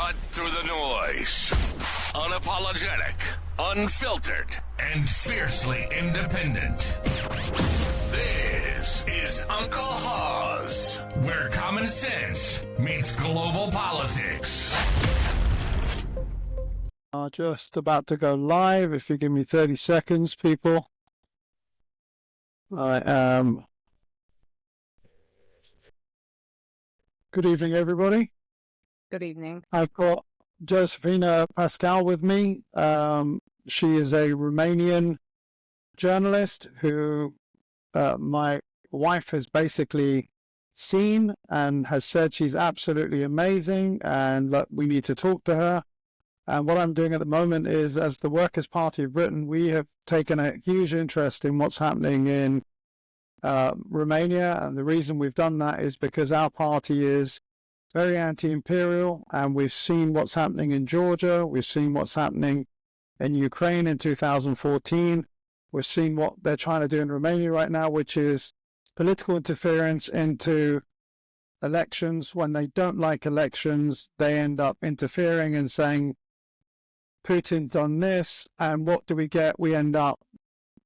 Cut through the noise. Unapologetic, unfiltered, and fiercely independent. This is Uncle Hawes, where common sense meets global politics. Just about to go live. If you give me 30 seconds, people. I am. Good evening, everybody. Good evening. I've got Iosefina Pascal with me. She is a Romanian journalist who my wife has basically seen and has said she's absolutely amazing and that we need to talk to her. And what I'm doing at the moment is, as the Workers' Party of Britain, we have taken a huge interest in what's happening in Romania. And the reason we've done that is because our party is very anti-imperial, and we've seen what's happening in Georgia. We've seen what's happening in Ukraine in 2014. We've seen what they're trying to do in Romania right now, which is political interference into elections. When they don't like elections, they end up interfering and saying, Putin's done this, and what do we get? We end up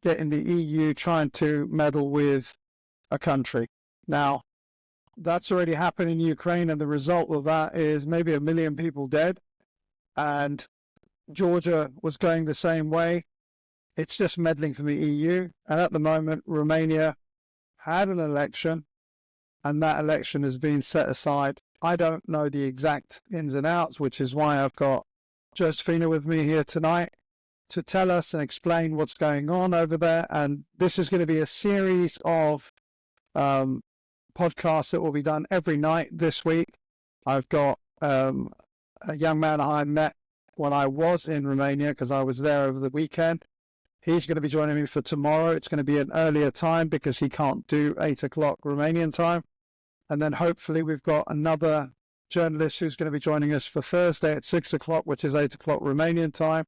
getting the EU trying to meddle with a country. Now, that's already happened in Ukraine, and the result of that is maybe 1 million people dead, and Georgia was going the same way. It's just meddling from the EU, and at the moment, Romania had an election, and that election has been set aside. I don't know the exact ins and outs, which is why I've got Iosefina with me here tonight to tell us and explain what's going on over there. And this is going to be a series of podcasts that will be done every night this week. I've got a young man I met when I was in Romania, because I was there over the weekend. He's going to be joining me for tomorrow. It's going to be an earlier time because he can't do 8 o'clock Romanian time. And then hopefully we've got another journalist who's going to be joining us for Thursday at 6 o'clock, which is 8 o'clock Romanian time.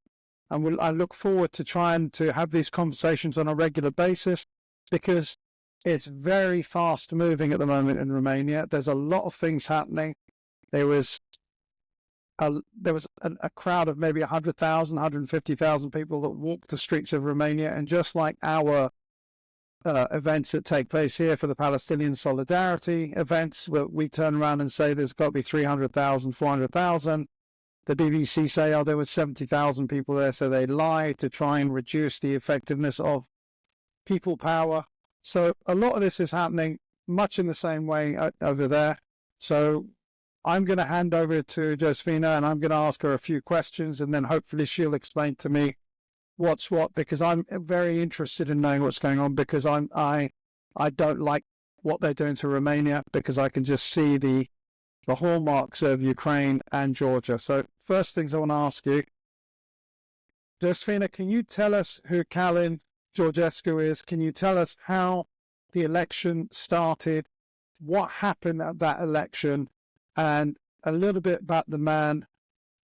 And I look forward to trying to have these conversations on a regular basis, because it's very fast moving at the moment in Romania. There's a lot of things happening. There was a crowd of maybe 100,000, 150,000 people that walked the streets of Romania. And just like our events that take place here for the Palestinian Solidarity events, where we turn around and say there's got to be 300,000, 400,000. The BBC say, oh, there was 70,000 people there, so they lie to try and reduce the effectiveness of people power. So a lot of this is happening much in the same way over there. So I'm going to hand over to Iosefina, and I'm going to ask her a few questions, and then hopefully she'll explain to me what's what, because I'm very interested in knowing what's going on, because I don't like what they're doing to Romania, because I can just see the hallmarks of Ukraine and Georgia. So first things I want to ask you, Iosefina, can you tell us who Calin Georgescu is? Can you tell us how the election started, what happened at that election, and a little bit about the man?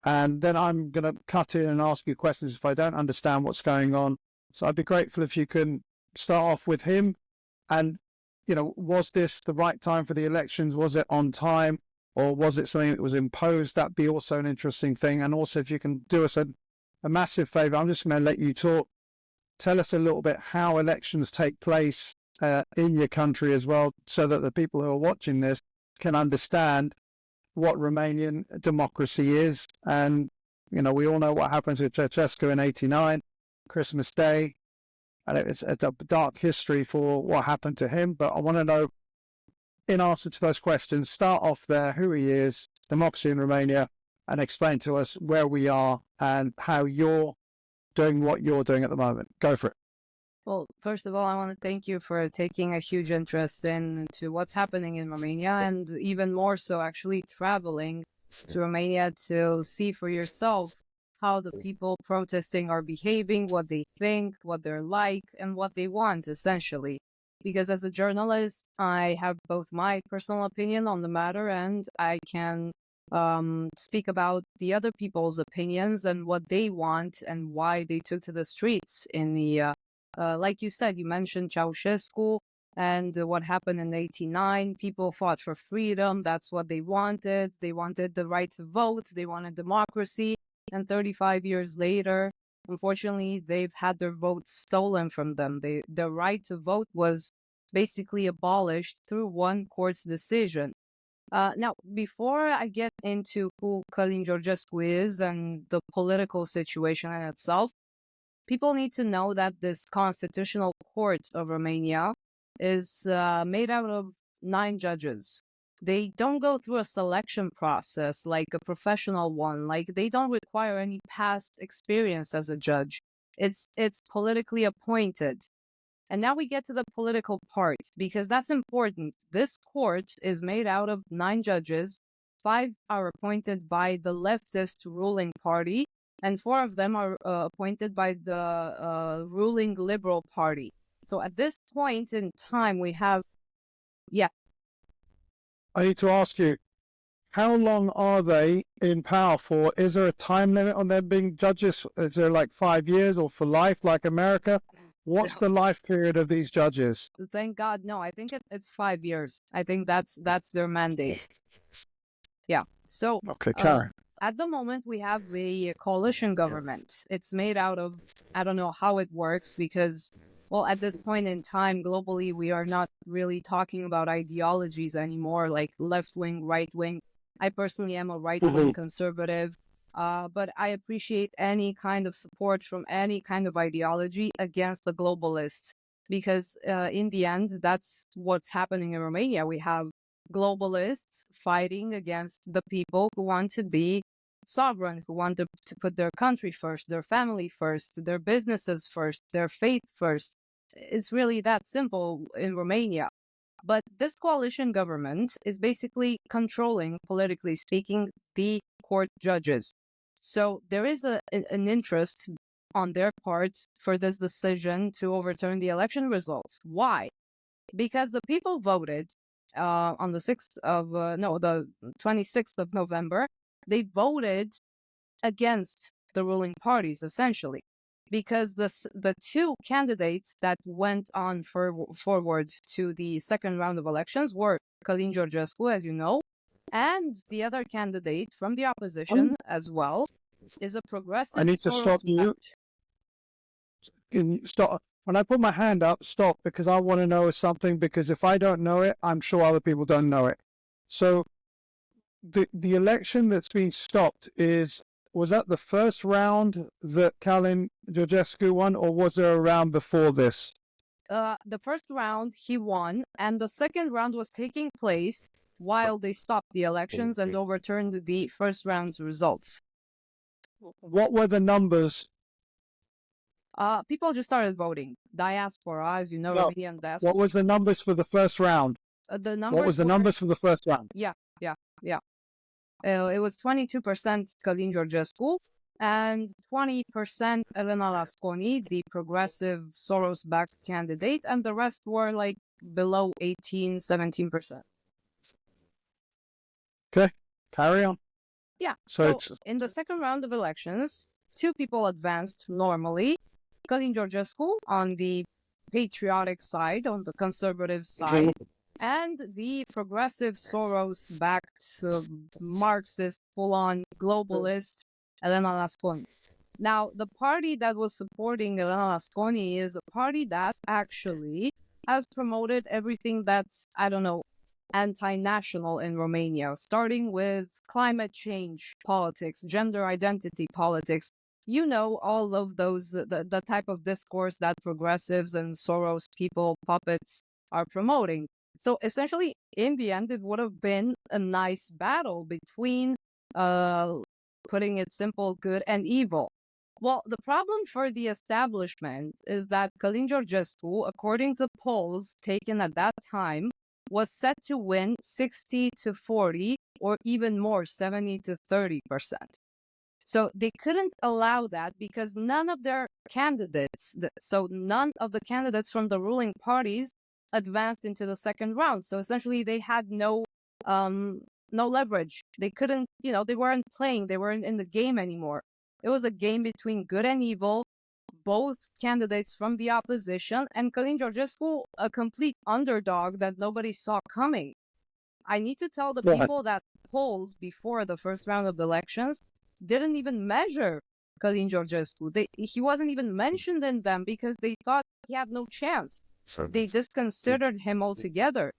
And then I'm going to cut in and ask you questions if I don't understand what's going on. So I'd be grateful if you can start off with him. And, was this the right time for the elections? Was it on time? Or was it something that was imposed? That'd be also an interesting thing. And also, if you can do us a massive favor, I'm just going to let you talk. Tell us a little bit how elections take place in your country as well, so that the people who are watching this can understand what Romanian democracy is. And, we all know what happened to Georgescu in 1989, Christmas Day, and it's a dark history for what happened to him. But I want to know, in answer to those questions, start off there, who he is, democracy in Romania, and explain to us where we are and how you're doing what you're doing at the moment. Go for it. Well, first of all, I want to thank you for taking a huge interest into what's happening in Romania, and even more so actually traveling to Romania to see for yourself how the people protesting are behaving, what they think, what they're like, and what they want, essentially. Because as a journalist, I have both my personal opinion on the matter, and I can speak about the other people's opinions and what they want and why they took to the streets in the like you said, you mentioned Ceausescu. and what happened in 89. People fought for freedom. That's what they wanted. They wanted the right to vote. They wanted democracy. And 35 years later, unfortunately, they've had their vote stolen from them. The right to vote was basically abolished through one court's decision. Now, before I get into who Calin Georgescu is and the political situation in itself, people need to know that this constitutional court of Romania is made out of 9 judges. They don't go through a selection process like a professional one. Like, they don't require any past experience as a judge. It's politically appointed. And now we get to the political part, because that's important. This court is made out of 9 judges. 5 are appointed by the leftist ruling party, and 4 of them are appointed by the ruling Liberal Party. So at this point in time, we have, yeah. I need to ask you, how long are they in power for? Is there a time limit on them being judges? Is there like 5 years or for life like America? What's the life period of these judges? Thank God, no. I think it's 5 years. I think that's their mandate. Yeah. So, Okay, Karen. at the moment, we have a coalition government. It's made out of, I don't know how it works, because, well, at this point in time, globally, we are not really talking about ideologies anymore, like left-wing, right-wing. I personally am a right-wing conservative, but I appreciate any kind of support from any kind of ideology against the globalists, because in the end, that's what's happening in Romania. We have globalists fighting against the people who want to be sovereign, who want to put their country first, their family first, their businesses first, their faith first. It's really that simple in Romania. But this coalition government is basically controlling, politically speaking, the court judges. So there is an interest on their part for this decision to overturn the election results. Why? Because the people voted on the 26th of November. They voted against the ruling parties, essentially, because the 2 candidates that went on forward to the second round of elections were Calin Georgescu, as you know, and the other candidate from the opposition as well is a progressive. I need to stop you. Can you stop? When I put my hand up, stop, because I want to know something, because if I don't know it, I'm sure other people don't know it. So the election that's been stopped was that the first round that Calin Georgescu won, or was there a round before this? The first round he won, and the second round was taking place while they stopped the elections and overturned the first round's results. What were the numbers? People just started voting. Diaspora, as you know, Romanian diaspora. What was the numbers for the first round? What was the numbers for the first round? Yeah. It was 22% Calin Georgescu and 20% Elena Lasconi, the progressive Soros-backed candidate, and the rest were like below 18, 17%. Okay, carry on. Yeah, so in the second round of elections, 2 people advanced normally. Calin Georgescu on the patriotic side, on the conservative side, and the progressive Soros-backed Marxist, full-on globalist Elena Lasconi. Now, the party that was supporting Elena Lasconi is a party that actually has promoted everything that's, I don't know, anti-national in Romania, starting with climate change politics, gender identity politics. You know, all of those, the type of discourse that progressives and Soros people, puppets, are promoting. So essentially, in the end, it would have been a nice battle between, putting it simple, good and evil. Well, the problem for the establishment is that Calin Georgescu, according to polls taken at that time, was set to win 60 to 40 or even more, 70 to 30%. So they couldn't allow that because none of their candidates, none of the candidates from the ruling parties advanced into the second round. So essentially they had no leverage. They couldn't, they weren't playing. They weren't in the game anymore. It was a game between good and evil, both candidates from the opposition, and Calin Georgescu, a complete underdog that nobody saw coming. I need to tell the people that polls before the first round of the elections didn't even measure Calin Georgescu. He wasn't even mentioned in them because they thought he had no chance. They disconsidered him altogether.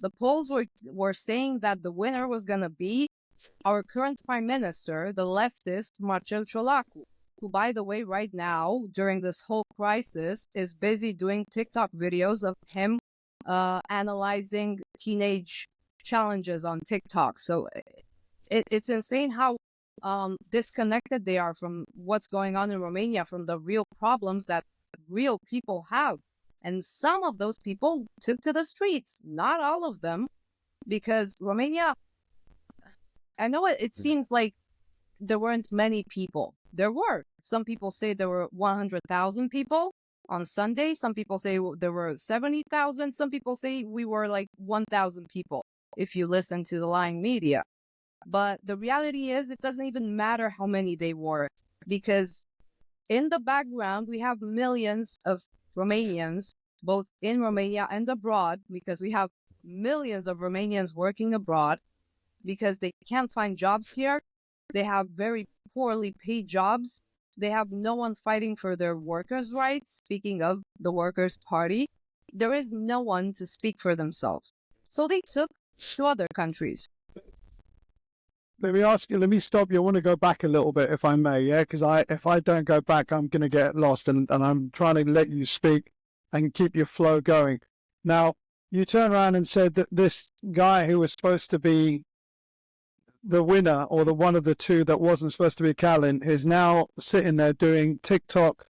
The polls were saying that the winner was going to be our current prime minister, the leftist Marcel Ciolacu, who, by the way, right now, during this whole crisis, is busy doing TikTok videos of him analyzing teenage challenges on TikTok. So it's insane how disconnected they are from what's going on in Romania, from the real problems that real people have. And some of those people took to the streets, not all of them, because Romania, I know it seems like there weren't many people. There were. Some people say there were 100,000 people on Sunday. Some people say there were 70,000. Some people say we were like 1,000 people, if you listen to the lying media. But the reality is it doesn't even matter how many they were, because in the background, we have millions of Romanians, both in Romania and abroad, because we have millions of Romanians working abroad because they can't find jobs here. They have very poorly paid jobs. They have no one fighting for their workers' rights. Speaking of the Workers' Party, there is no one to speak for themselves. So they took to other countries. Let me stop you. I want to go back a little bit, if I may, yeah? Because if I don't go back, I'm going to get lost, and I'm trying to let you speak and keep your flow going. Now, you turn around and said that this guy who was supposed to be the winner, or the one of the two that wasn't supposed to be Calin, is now sitting there doing TikTok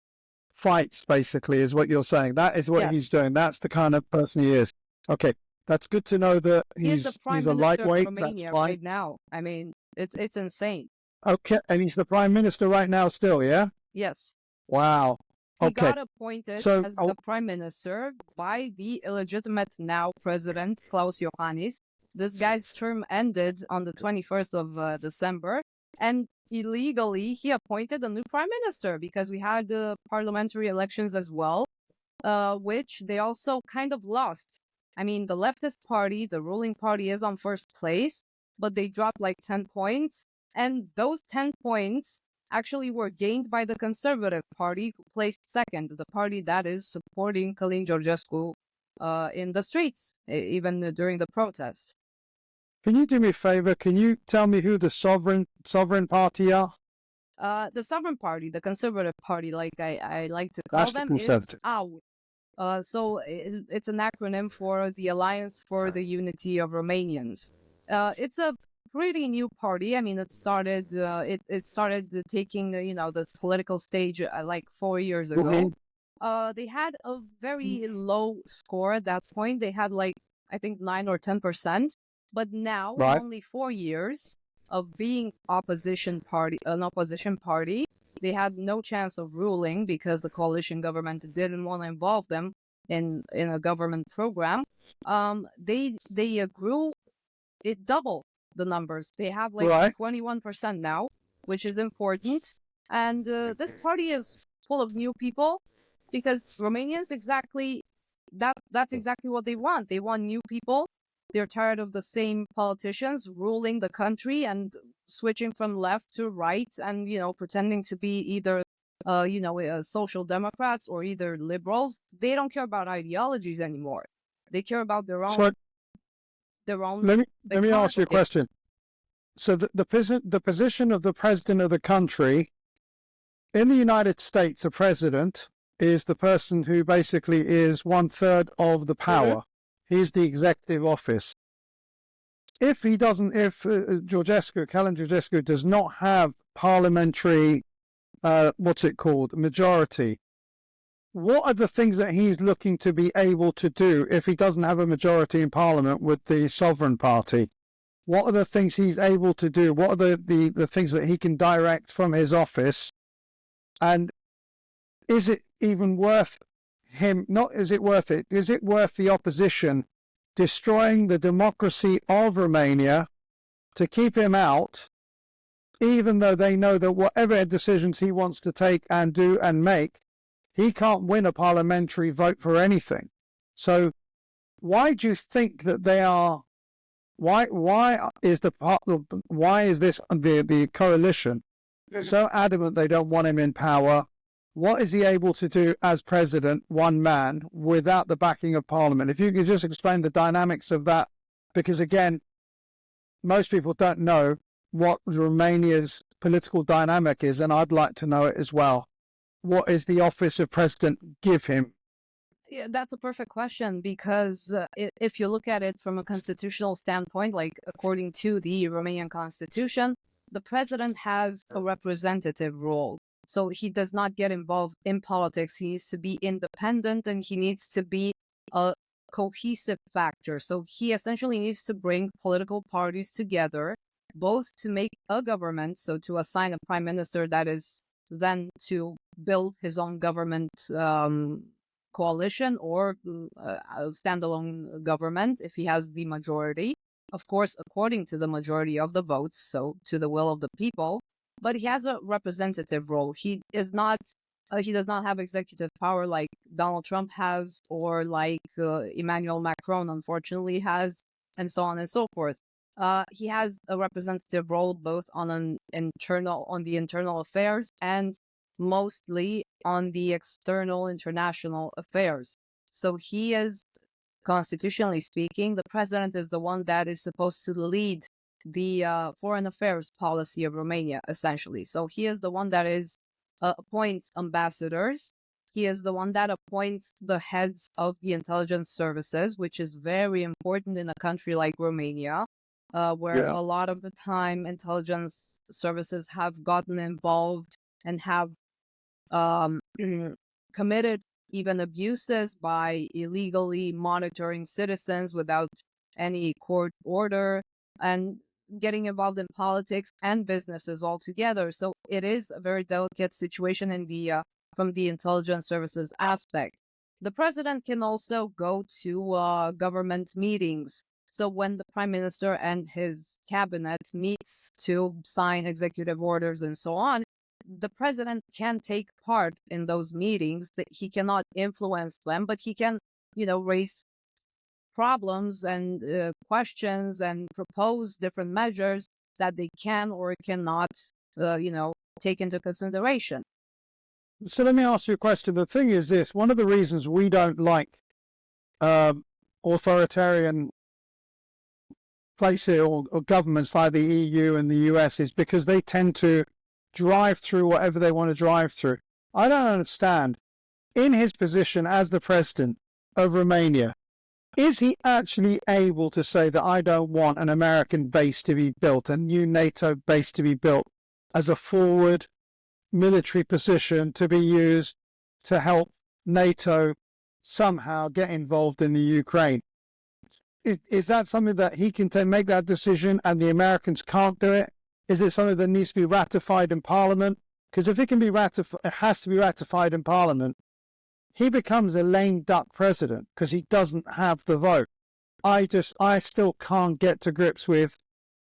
fights, basically, is what you're saying. That is what he's doing. That's the kind of person he is. Okay. That's good to know that he's a lightweight. That's fine. Right now. I mean, it's insane. Okay, and he's the prime minister right now still, yeah? Yes. Wow. He got appointed as the prime minister by the illegitimate now president, Klaus Iohannis. This guy's term ended on the 21st of December, and illegally he appointed a new prime minister because we had the parliamentary elections as well, which they also kind of lost. I mean, the leftist party, the ruling party, is on first place, but they dropped like 10 points. And those 10 points actually were gained by the Conservative Party, who placed second, the party that is supporting Calin Georgescu in the streets, even during the protests. Can you do me a favor? Can you tell me who the sovereign party are? The Sovereign Party, the Conservative Party, like I like to call them, is AUR. So it's an acronym for the Alliance for the Unity of Romanians. It's a pretty new party. I mean, it started taking the political stage like 4 years ago. Mm-hmm. They had a very low score at that point. They had like I think 9 or 10%. But now, in only 4 years of being an opposition party, they had no chance of ruling because the coalition government didn't want to involve them in a government program. They grew it double the numbers. They have like 21% now, which is important. And this party is full of new people because Romanians that's exactly what they want. They want new people. They're tired of the same politicians ruling the country and switching from left to right and, pretending to be either, social democrats or either liberals. They don't care about ideologies anymore. They care about their own. Let me ask you a question. So the position of the president of the country in the United States, the president is the person who basically is 1/3 of the power. Mm-hmm. He's the executive office. If Calin Georgescu does not have parliamentary, majority, what are the things that he's looking to be able to do if he doesn't have a majority in parliament with the Sovereign Party? What are the things he's able to do? What are the things that he can direct from his office? And is it even worth him? Is it worth it? Is it worth the opposition destroying the democracy of Romania to keep him out, even though they know that whatever decisions he wants to take and do and make, He can't win a parliamentary vote for anything. So why do you think that they are? Why is the coalition so adamant they don't want him in power? What is he able to do as president, one man, without the backing of parliament? If you could just explain the dynamics of that, because again, most people don't know what Romania's political dynamic is, and I'd like to know it as well. What is the office of president give him? Yeah, that's a perfect question, because if you look at it from a constitutional standpoint, like according to the Romanian constitution, the president has a representative role. So he does not get involved in politics. He needs to be independent, and he needs to be a cohesive factor. So he essentially needs to bring political parties together, both to make a government, so to assign a prime minister that is then to build his own government coalition or a standalone government if he has the majority. Of course, according to the majority of the votes, so to the will of the people. But he has a representative role. He is not. He does not have executive power like Donald Trump has, or like Emmanuel Macron, unfortunately, has, and so on and so forth. He has a representative role both on the internal affairs, and mostly on the external international affairs. So he is, constitutionally speaking, the president is the one that is supposed to lead the foreign affairs policy of Romania, essentially. So he is the one that appoints ambassadors. He is the one that appoints the heads of the intelligence services, which is very important in a country like Romania, where a lot of the time intelligence services have gotten involved and have committed even abuses by illegally monitoring citizens without any court order, and getting involved in politics and businesses altogether. So it is a very delicate situation from the intelligence services aspect. The president can also go to government meetings. So when the prime minister and his cabinet meets to sign executive orders and so on, the president can take part in those meetings. That he cannot influence them, but he can, raise problems and questions and propose different measures that they can or cannot, take into consideration. So let me ask you a question. The thing is this: one of the reasons we don't like authoritarian places or governments like the EU and the US is because they tend to drive through whatever they want to drive through. I don't understand. In his position as the president of Romania, is he actually able to say that I don't want an American base to be built, a new NATO base to be built as a forward military position to be used to help NATO somehow get involved in the Ukraine? Is that something that he can make that decision and the Americans can't do it? Is it something that needs to be ratified in Parliament? Because if it can be ratified, it has to be ratified in Parliament. He becomes a lame duck president because he doesn't have the vote. I still can't get to grips with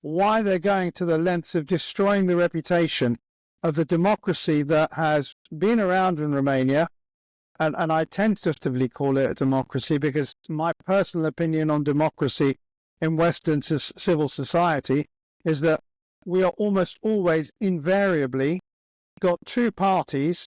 why they're going to the lengths of destroying the reputation of the democracy that has been around in Romania. And I tentatively call it a democracy because my personal opinion on democracy in Western civil society is that we are almost always invariably got two parties,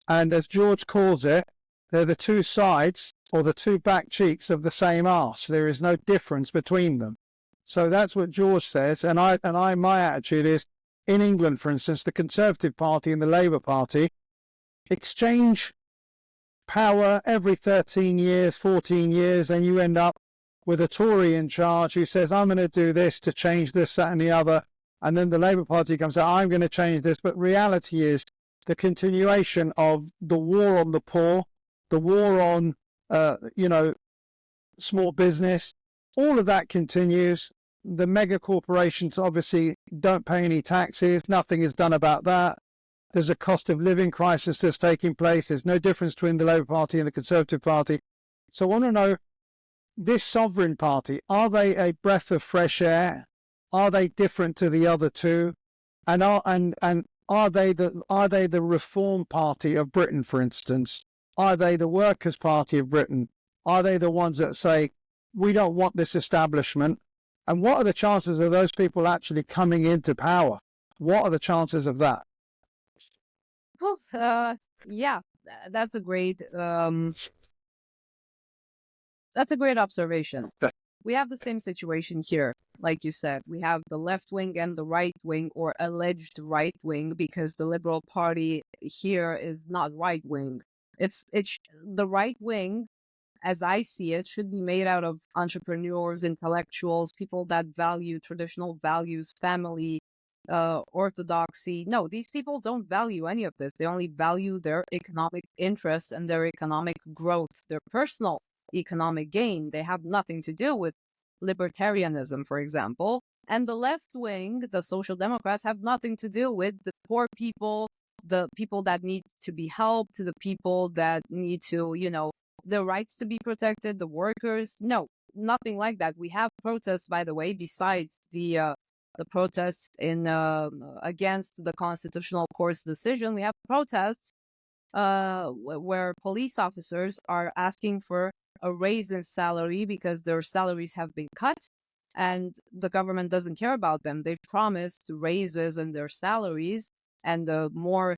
and as George calls it, they're the two sides or the two back cheeks of the same arse. There is no difference between them. So that's what George says, and my attitude is, in England, for instance, the Conservative Party and the Labour Party exchange power every 13 years, 14 years, and you end up with a Tory in charge who says, I'm going to do this to change this, that, and the other. And then the Labour Party comes out, I'm going to change this. But reality is the continuation of the war on the poor, the war on, small business, all of that continues. The mega corporations obviously don't pay any taxes. Nothing is done about that. There's a cost of living crisis that's taking place. There's no difference between the Labour Party and the Conservative Party. So I want to know, this sovereign party, are they a breath of fresh air? Are they different to the other two? And are they the Reform Party of Britain, for instance? Are they the Workers' Party of Britain? Are they the ones that say, we don't want this establishment? And what are the chances of those people actually coming into power? What are the chances of that? Oh, yeah, that's a great observation. We have the same situation here. Like you said, we have the left wing and the right wing, or alleged right wing, because the Liberal Party here is not right wing. It's the right wing, as I see it, should be made out of entrepreneurs, intellectuals, people that value traditional values, family, orthodoxy. No, these people don't value any of this. They only value their economic interests and their economic growth, their personal economic gain. They have nothing to do with libertarianism, for example. And the left wing, the Social Democrats, have nothing to do with the poor people, the people that need to be helped, the people that need to, their rights to be protected, the workers. No, nothing like that. We have protests, by the way, besides the protests in against the Constitutional Court's decision. We have protests where police officers are asking for a raise in salary because their salaries have been cut, and the government doesn't care about them. They've promised raises in their salaries and a more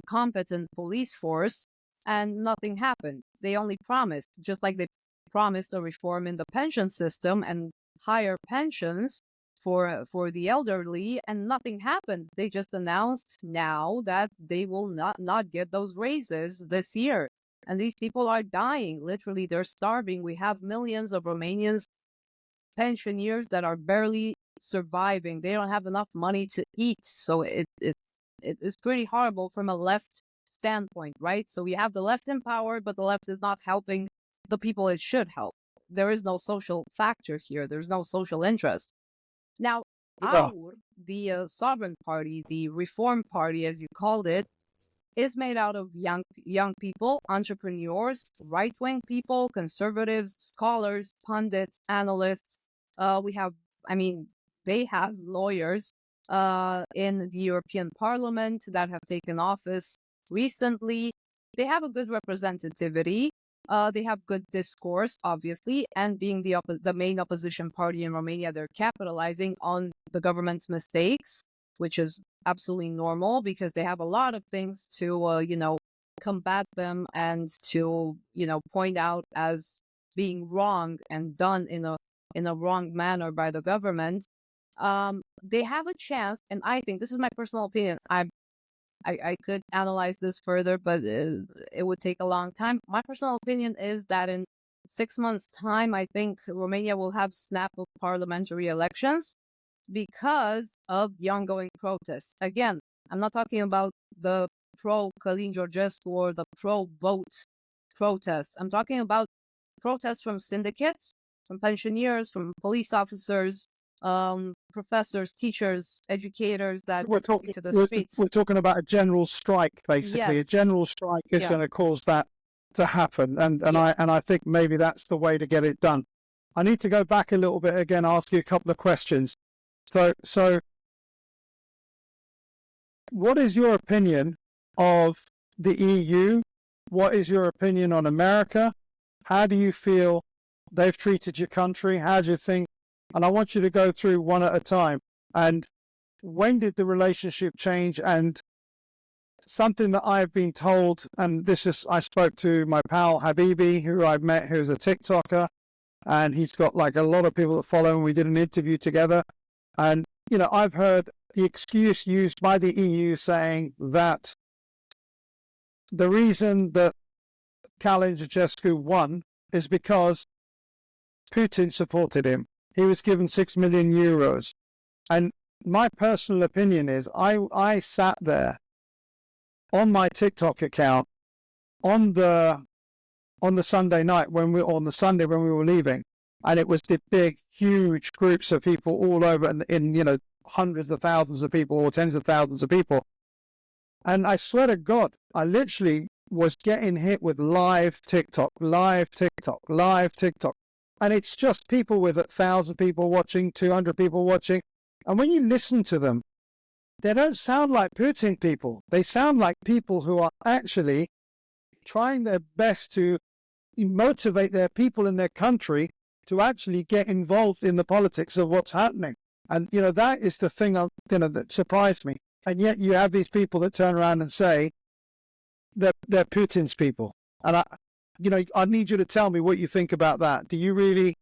competent police force, and nothing happened. They only promised, just like they promised a reform in the pension system and higher pensions for the elderly, and nothing happened. They just announced now that they will not get those raises this year. And these people are dying. Literally, they're starving. We have millions of Romanians, pensioners, that are barely surviving. They don't have enough money to eat. So it is pretty horrible from a left standpoint, right? So we have the left in power, but the left is not helping the people it should help. There is no social factor here. There's no social interest. Now, the Sovereign Party, the Reform Party, as you called it, is made out of young people, entrepreneurs, right-wing people, conservatives, scholars, pundits, analysts. They have lawyers in the European Parliament that have taken office recently. They have a good representativity. They have good discourse, obviously, and being the main opposition party in Romania, they're capitalizing on the government's mistakes, which is absolutely normal because they have a lot of things to, combat them and to, point out as being wrong and done in a wrong manner by the government. They have a chance, and I think this is my personal opinion. I could analyze this further, but it would take a long time. My personal opinion is that in 6 months' time, I think Romania will have snap of parliamentary elections because of the ongoing protests. Again, I'm not talking about the pro-Calin Georgescu or the pro-vote protests. I'm talking about protests from syndicates, from pensioners, from police officers, professors, teachers, educators that We're take to the streets. We're talking about a general strike, basically. Yes. A general strike is going to cause that to happen, and I think maybe that's the way to get it done. I need to go back a little bit again, ask you a couple of questions. So, what is your opinion of the EU? What is your opinion on America? How do you feel they've treated your country? How do you think? And I want you to go through one at a time. And when did the relationship change? And something that I've been told, and I spoke to my pal Habibi, who I've met, who's a TikToker, and he's got like a lot of people that follow him. We did an interview together. And, I've heard the excuse used by the EU saying that the reason that Calin Georgescu won is because Putin supported him. He was given 6 million euros. And my personal opinion is I sat there on my TikTok account on the Sunday night when we were leaving, and it was the big, huge groups of people all over in hundreds of thousands of people or tens of thousands of people. And I swear to God, I literally was getting hit with live TikTok. And it's just people with 1,000 people watching, 200 people watching. And when you listen to them, they don't sound like Putin people. They sound like people who are actually trying their best to motivate their people in their country to actually get involved in the politics of what's happening. And, that is the thing, that surprised me. And yet you have these people that turn around and say they're Putin's people. And I need you to tell me what you think about that. Do you really,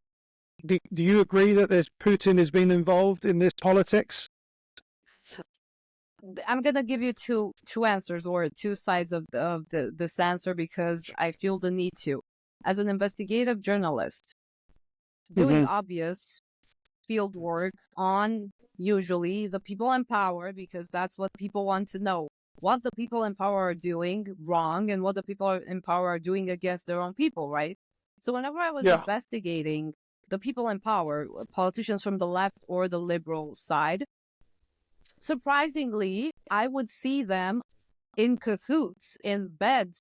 do you agree that Putin has been involved in this politics? I'm gonna give you two answers, or two sides of this answer, because I feel the need to. As an investigative journalist, doing obvious field work on usually the people in power, because that's what people want to know. What the people in power are doing wrong and what the people in power are doing against their own people, right? So whenever I was investigating the people in power, politicians from the left or the liberal side, surprisingly, I would see them in cahoots, in bed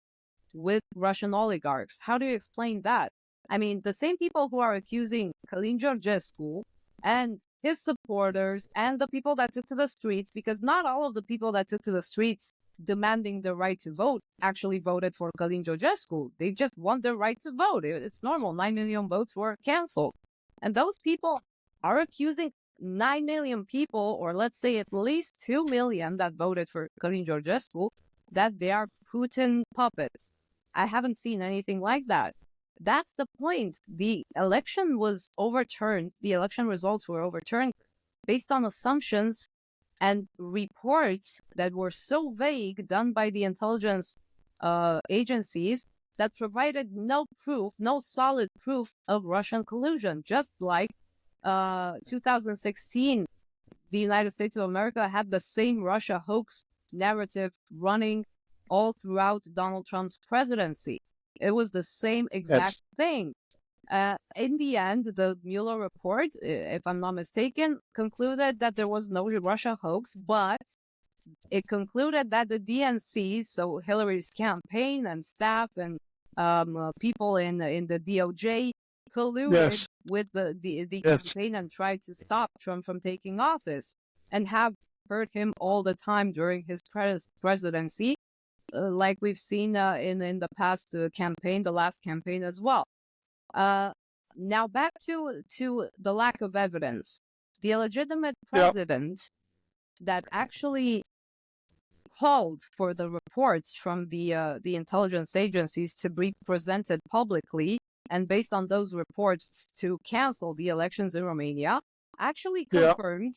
with Russian oligarchs. How do you explain that? I mean, the same people who are accusing Calin Georgescu and his supporters and the people that took to the streets, because not all of the people that took to the streets demanding the right to vote actually voted for Calin Georgescu. They just want their right to vote. It's normal. 9 million votes were canceled. And those people are accusing 9 million people, or let's say at least 2 million that voted for Calin Georgescu, that they are Putin puppets. I haven't seen anything like that. That's the point. The election was overturned. The election results were overturned based on assumptions and reports that were so vague, done by the intelligence agencies, that provided no proof, no solid proof of Russian collusion. Just like 2016, the United States of America had the same Russia hoax narrative running all throughout Donald Trump's presidency. It was the same exact thing. In the end, the Mueller report, if I'm not mistaken, concluded that there was no Russia hoax, but it concluded that the DNC, so Hillary's campaign and staff and people in the DOJ, colluded with the campaign and tried to stop Trump from taking office, and have hurt him all the time during his presidency, like we've seen in the past campaign, the last campaign as well. Now back to the lack of evidence. The illegitimate president that actually called for the reports from the intelligence agencies to be presented publicly, and based on those reports to cancel the elections in Romania, actually confirmed.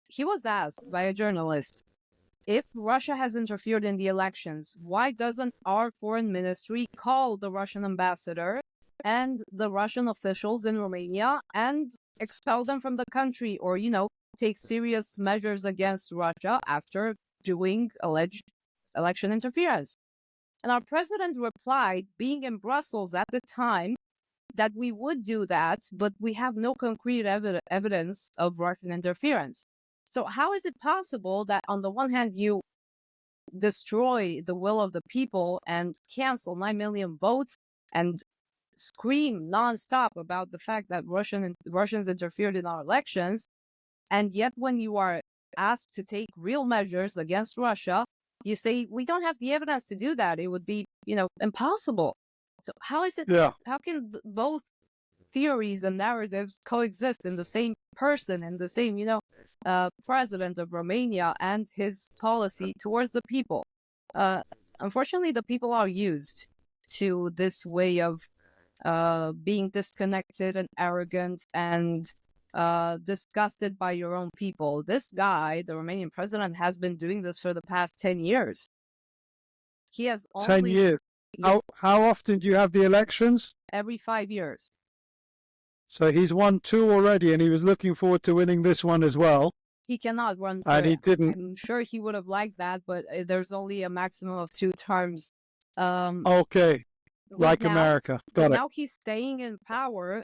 He was asked by a journalist, if Russia has interfered in the elections, why doesn't our foreign ministry call the Russian ambassador and the Russian officials in Romania and expel them from the country, or, take serious measures against Russia after doing alleged election interference? And our president replied, being in Brussels at the time, that we would do that, but we have no concrete evidence of Russian interference. So how is it possible that on the one hand you destroy the will of the people and cancel 9 million votes and scream nonstop about the fact that Russians interfered in our elections, and yet when you are asked to take real measures against Russia, you say, we don't have the evidence to do that. It would be, impossible. So how is it, how can both theories and narratives coexist in the same person, in the same, president of Romania and his policy towards the people? Unfortunately, the people are used to this way of being disconnected and arrogant and disgusted by your own people. This guy, the Romanian president, has been doing this for the past 10 years. He has only... 10 years. How often do you have the elections? Every 5 years. So he's won 2 already, and he was looking forward to winning this one as well. He cannot run. And he didn't. I'm sure he would have liked that, but there's only a maximum of 2 terms. Okay. Like now, America. Got it. Now he's staying in power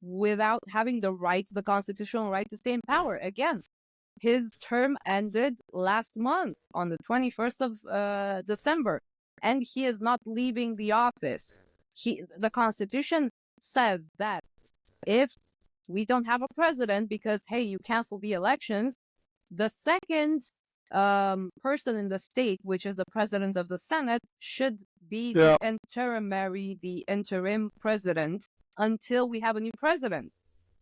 without having the constitutional right to stay in power. Again, his term ended last month on the 21st of December, and he is not leaving the office. The Constitution says that if we don't have a president because, hey, you canceled the elections, the second person in the state, which is the president of the Senate, should be Yeah. the interim president until we have a new president,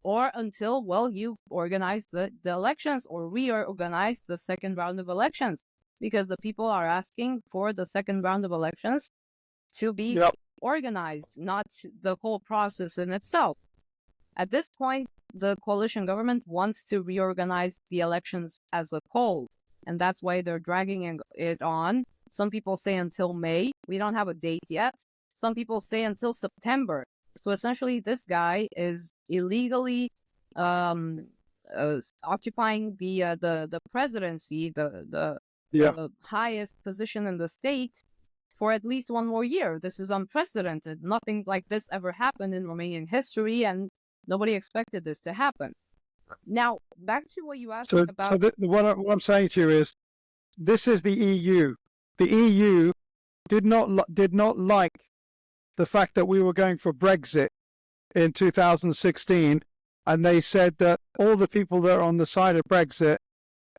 or until, well, you organize the elections or reorganize the second round of elections, because the people are asking for the second round of elections to be Yep. organized, not the whole process in itself. At this point, the coalition government wants to reorganize the elections as a whole, and that's why they're dragging it on. Some people say until May. We don't have a date yet. Some people say until September. So essentially, this guy is illegally occupying the presidency, the highest position in the state, for at least one more year. This is unprecedented. Nothing like this ever happened in Romanian history, and nobody expected this to happen. Now, back to what you asked about. So what I'm saying to you is, this is the EU. The EU did not like the fact that we were going for Brexit in 2016, and they said that all the people that are on the side of Brexit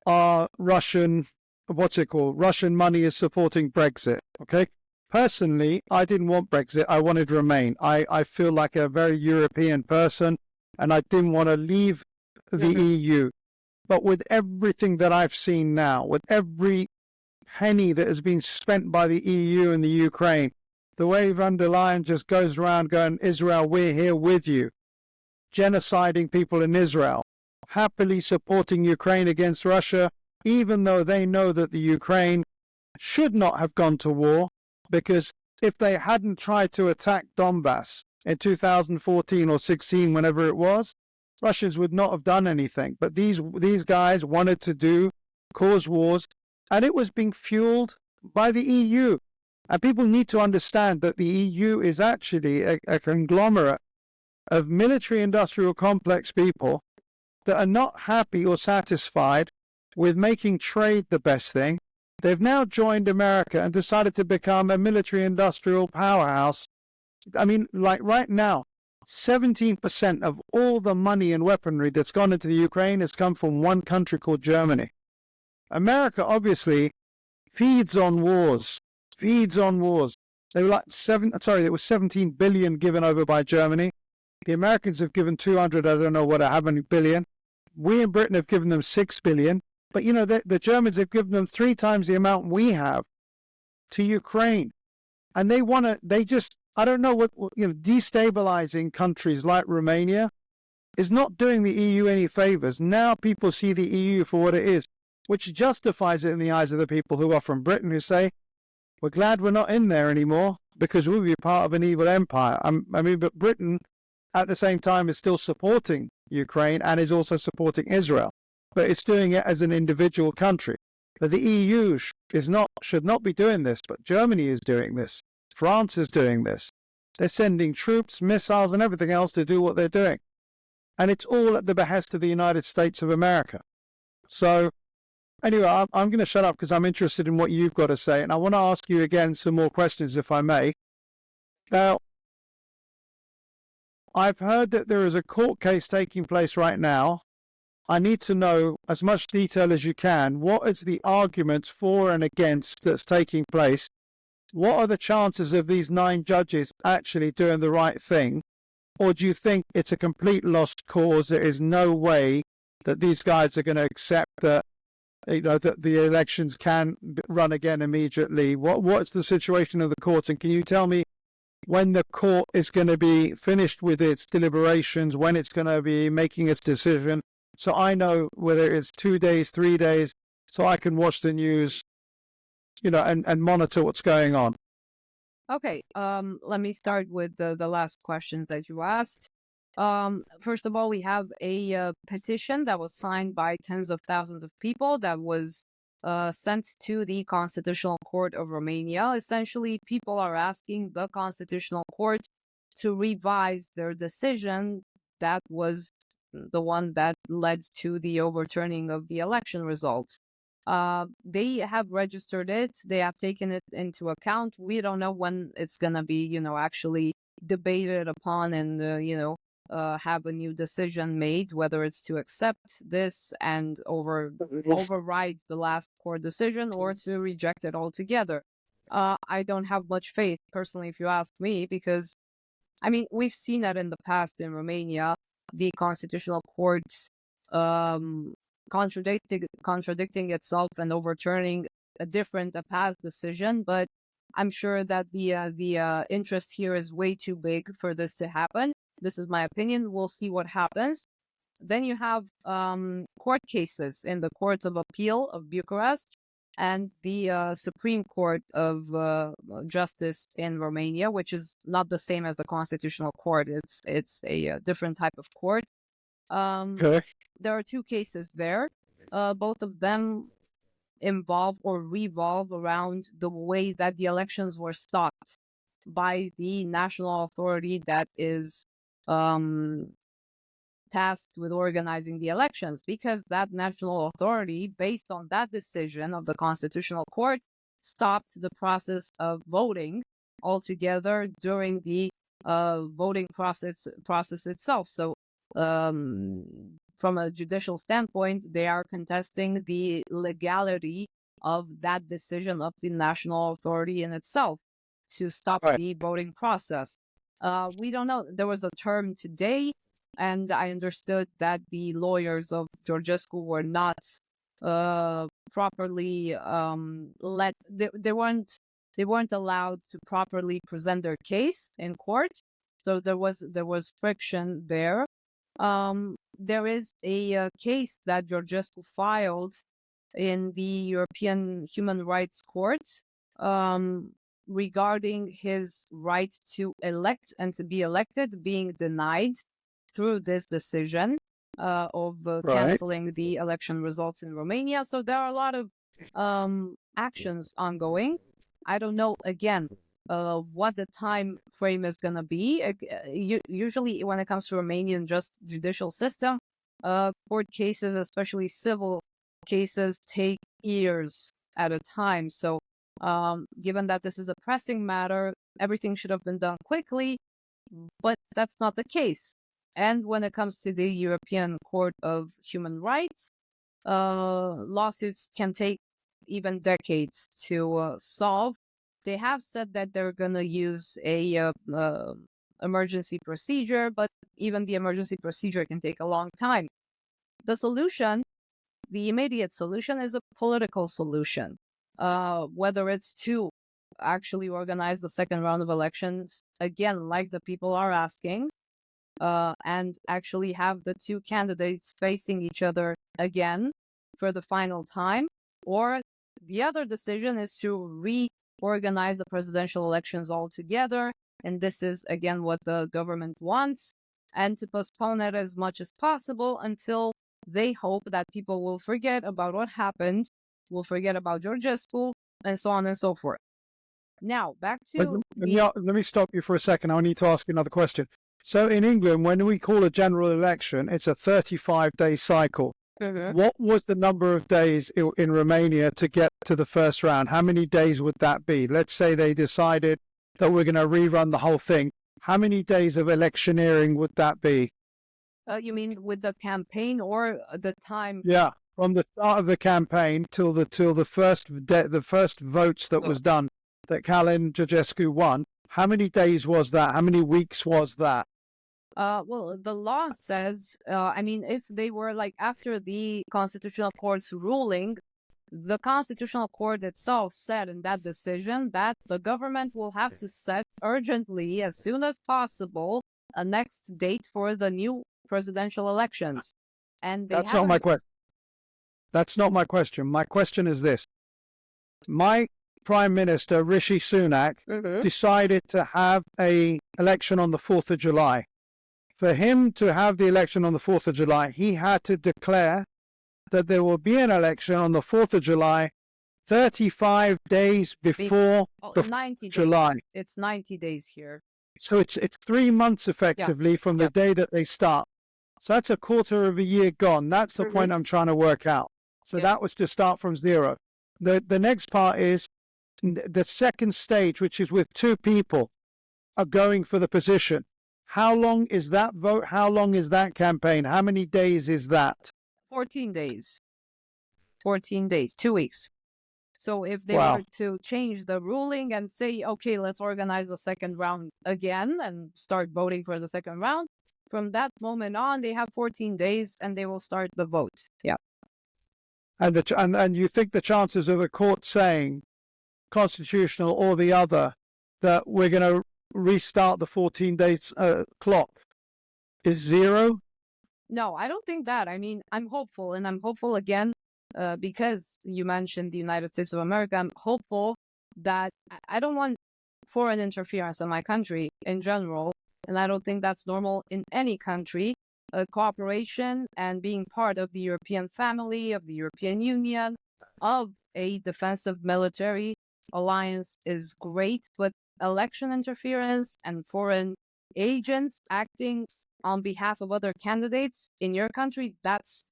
are Russian. Russian money is supporting Brexit. Okay. Personally, I didn't want Brexit. I wanted to remain. I feel like a very European person, and I didn't want to leave the EU. But with everything that I've seen now, with every penny that has been spent by the EU and the Ukraine, the way von der Leyen just goes around going, Israel, we're here with you, genociding people in Israel, happily supporting Ukraine against Russia, even though they know that the Ukraine should not have gone to war, because if they hadn't tried to attack Donbass in 2014 or 16, whenever it was, Russians would not have done anything. But these guys wanted to cause wars, and it was being fueled by the EU. And people need to understand that the EU is actually a conglomerate of military-industrial complex people that are not happy or satisfied with making trade the best thing. They've now joined America and decided to become a military-industrial powerhouse. I mean, like right now, 17% of all the money and weaponry that's gone into the Ukraine has come from one country called Germany. America obviously feeds on wars. They were like there was 17 billion given over by Germany. The Americans have given 200, I don't know how many billion. We in Britain have given them 6 billion. But, you know, the Germans have given them 3 times the amount we have to Ukraine. And I don't know destabilizing countries like Romania is not doing the EU any favors. Now people see the EU for what it is, which justifies it in the eyes of the people who are from Britain, who say, we're glad we're not in there anymore because we'll be part of an evil empire. But Britain, at the same time, is still supporting Ukraine and is also supporting Israel. But it's doing it as an individual country. But the EU should not be doing this, but Germany is doing this. France is doing this. They're sending troops, missiles, and everything else to do what they're doing. And it's all at the behest of the United States of America. So, anyway, I'm going to shut up because I'm interested in what you've got to say. And I want to ask you again some more questions, if I may. Now, I've heard that there is a court case taking place right now. I need to know as much detail as you can. What is the arguments for and against that's taking place? What are the chances of these 9 judges actually doing the right thing? Or do you think it's a complete lost cause? There is no way that these guys are going to accept that, that the elections can run again immediately. What's the situation of the courts? And can you tell me when the court is going to be finished with its deliberations, when it's going to be making its decision, so I know whether it's 2 days, 3 days, so I can watch the news, and monitor what's going on. Okay, let me start with the last questions that you asked. First of all, we have a petition that was signed by tens of thousands of people that was sent to the Constitutional Court of Romania. Essentially, people are asking the Constitutional Court to revise their decision that was the one that led to the overturning of the election results. They have registered it. They have taken it into account. We don't know when it's going to be, actually debated upon and, have a new decision made, whether it's to accept this and override the last court decision or to reject it altogether. I don't have much faith, personally, if you ask me, because, I mean, we've seen that in the past in Romania, the Constitutional Court contradicting itself and overturning a past decision, but I'm sure that the interest here is way too big for this to happen. This is my opinion. We'll see what happens. Then you have court cases in the Court of Appeal of Bucharest and the Supreme Court of Justice in Romania, which is not the same as the Constitutional Court. It's a different type of court. Okay. There are two cases there. Both of them involve or revolve around the way that the elections were stopped by the national authority that is tasked with organizing the elections, because that national authority, based on that decision of the Constitutional Court, stopped the process of voting altogether during the voting process itself. So from a judicial standpoint, they are contesting the legality of that decision of the national authority in itself to stop the voting process. We don't know. There was a term today, and I understood that the lawyers of Georgescu were not properly they weren't allowed to properly present their case in court. So there was friction there. There is a case that Georgescu filed in the European Human Rights Court regarding his right to elect and to be elected being denied through this decision of canceling the election results in Romania. So there are a lot of actions ongoing. I don't know, again, what the time frame is going to be. Usually when it comes to Romanian judicial system, court cases, especially civil cases, take years at a time. So given that this is a pressing matter, everything should have been done quickly, but that's not the case. And when it comes to the European Court of Human Rights, lawsuits can take even decades to solve. They have said that they're going to use a emergency procedure, but even the emergency procedure can take a long time. The solution, the immediate solution, is a political solution. Whether it's to actually organize the second round of elections, again, like the people are asking, and actually have the two candidates facing each other again for the final time, or the other decision is to reorganize the presidential elections altogether, and this is again what the government wants, and to postpone it as much as possible until they hope that people will forget about what happened, will forget about Georgescu, and so on and so forth. Now, back to... Let me stop you for a second. I need to ask you another question. So in England, when we call a general election, it's a 35-day cycle. Mm-hmm. What was the number of days in Romania to get to the first round? How many days would that be? Let's say they decided that we're going to rerun the whole thing. How many days of electioneering would that be? You mean with the campaign or the time? Yeah, from the start of the campaign till the first votes that was done, that Calin Georgescu won. How many days was that? How many weeks was that? Well, the law says, if they were like after the Constitutional Court's ruling, the Constitutional Court itself said in that decision that the government will have to set urgently, as soon as possible, a next date for the new presidential elections. And that's not my question. That's not my question. My question is this. My Prime Minister, Rishi Sunak, decided to have an election on the 4th of July. For him to have the election on the 4th of July, he had to declare that there will be an election on the 4th of July, 35 days before the 90 days. July. It's 90 days here. So it's 3 months effectively from the day that they start. So that's a quarter of a year gone. That's the point I'm trying to work out. So that was to start from zero. The next part is the second stage, which is with two people are going for the position. How long is that vote? How long is that campaign? How many days is that? 14 days. 14 days, 2 weeks. So if they Wow. were to change the ruling and say, okay, let's organize the second round again and start voting for the second round, from that moment on, they have 14 days and they will start the vote. Yeah. And you think the chances of the court saying, constitutional or the other, that we're going to restart the 14 days clock is zero? No, I don't think that. I mean, I'm hopeful, and I'm hopeful again because you mentioned the United States of America. I'm hopeful that I don't want foreign interference in my country in general, and I don't think that's normal in any country. Cooperation and being part of the European family, of the European Union, of a defensive military alliance is great, but election interference and foreign agents acting on behalf of other candidates in your country, that's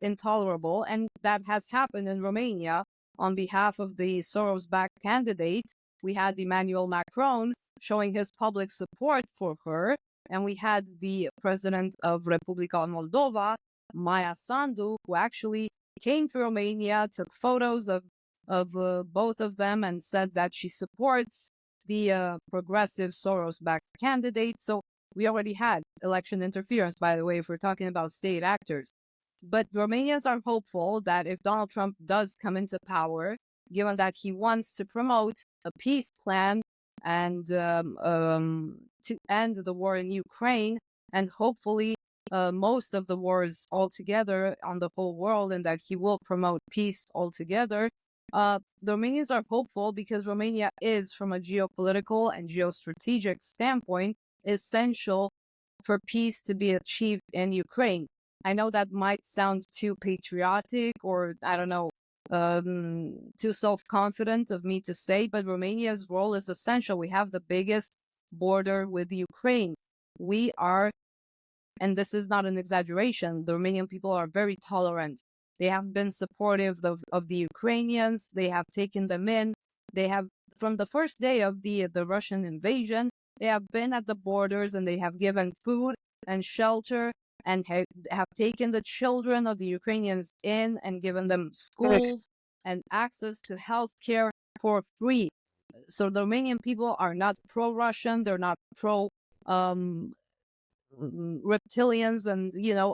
intolerable, and that has happened in Romania on behalf of the Soros-backed candidate. We had Emmanuel Macron showing his public support for her, and we had the president of Republica Moldova, Maia Sandu, who actually came to Romania, took photos of both of them, and said that she supports the progressive Soros-backed candidate. So we already had election interference, by the way, if we're talking about state actors. But Romanians are hopeful that if Donald Trump does come into power, given that he wants to promote a peace plan and to end the war in Ukraine, and hopefully most of the wars altogether on the whole world, and that he will promote peace altogether, the Romanians are hopeful because Romania is, from a geopolitical and geostrategic standpoint, essential for peace to be achieved in Ukraine. I know that might sound too patriotic or, I don't know, too self-confident of me to say, but Romania's role is essential. We have the biggest border with Ukraine. We are, and this is not an exaggeration, the Romanian people are very tolerant. They have been supportive of the Ukrainians. They have taken them in. They have, from the first day of the Russian invasion, they have been at the borders and they have given food and shelter and have taken the children of the Ukrainians in and given them schools and access to health care for free. So the Romanian people are not pro-Russian. They're not pro-reptilians and,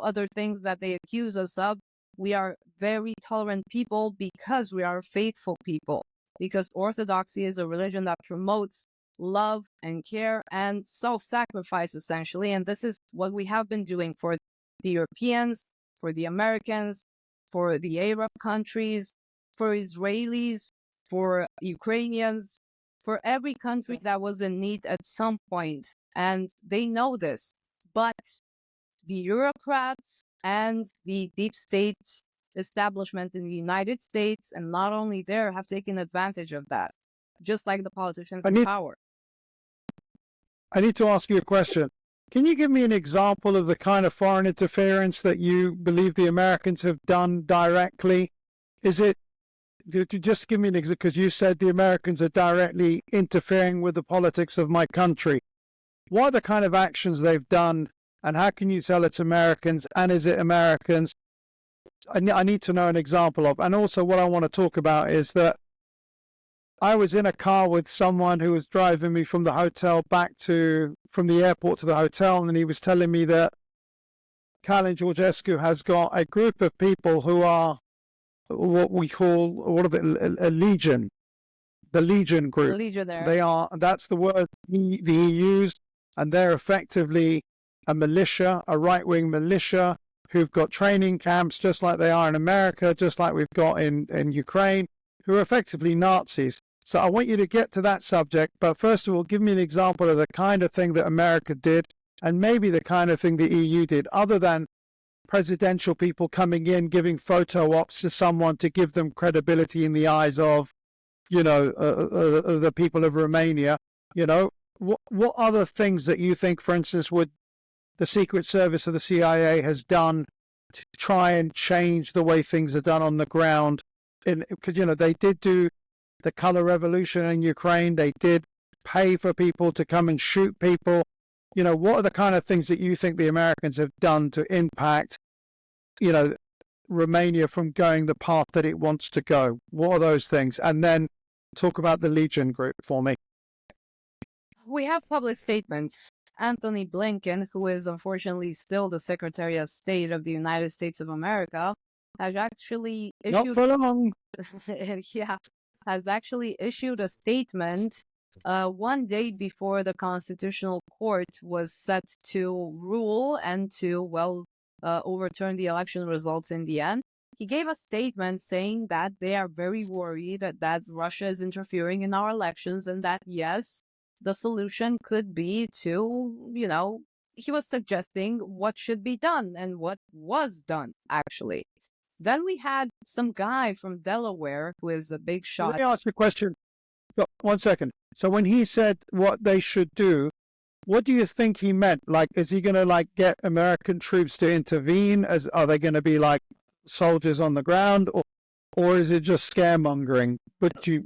other things that they accuse us of. We are very tolerant people because we are faithful people, because Orthodoxy is a religion that promotes love and care and self-sacrifice, essentially. And this is what we have been doing for the Europeans, for the Americans, for the Arab countries, for Israelis, for Ukrainians, for every country that was in need at some point. And they know this. But the bureaucrats and the deep state establishment in the United States, and not only there, have taken advantage of that, just like the politicians in power. I need to ask you a question. Can you give me an example of the kind of foreign interference that you believe the Americans have done directly? Is it, just give me an example, because you said the Americans are directly interfering with the politics of my country. What are the kind of actions they've done, and how can you tell it's Americans, and is it Americans? I need to know an example of. And also what I want to talk about is that I was in a car with someone who was driving me from the hotel from the airport to the hotel, and he was telling me that Calin Georgescu has got a group of people who are what we call, a legion, the legion group. Legionnaire. That's the word he used, and they're effectively a militia, a right-wing militia, who've got training camps just like they are in America, just like we've got in Ukraine, who are effectively Nazis. So I want you to get to that subject, but first of all, give me an example of the kind of thing that America did, and maybe the kind of thing the EU did, other than presidential people coming in, giving photo ops to someone to give them credibility in the eyes of, the people of Romania. What other things that you think, for instance, would the Secret Service or the CIA has done to try and change the way things are done on the ground? Because, they did do the color revolution in Ukraine. They did pay for people to come and shoot people. what are the kind of things that you think the Americans have done to impact, Romania from going the path that it wants to go? What are those things? And then talk about the Legion group for me. We have public statements. Anthony Blinken, who is unfortunately still the Secretary of State of the United States of America, has actually issued... Not for long. Yeah, has actually issued a statement one day before the Constitutional Court was set to rule and to, overturn the election results in the end. He gave a statement saying that they are very worried that Russia is interfering in our elections and that, yes, the solution could be to, he was suggesting what should be done and what was done, actually. Then we had some guy from Delaware who is a big shot. Let me ask you a question. 1 second. So when he said what they should do, what do you think he meant? Like, is he going to get American troops to intervene? Are they going to be like soldiers on the ground, or is it just scaremongering? But did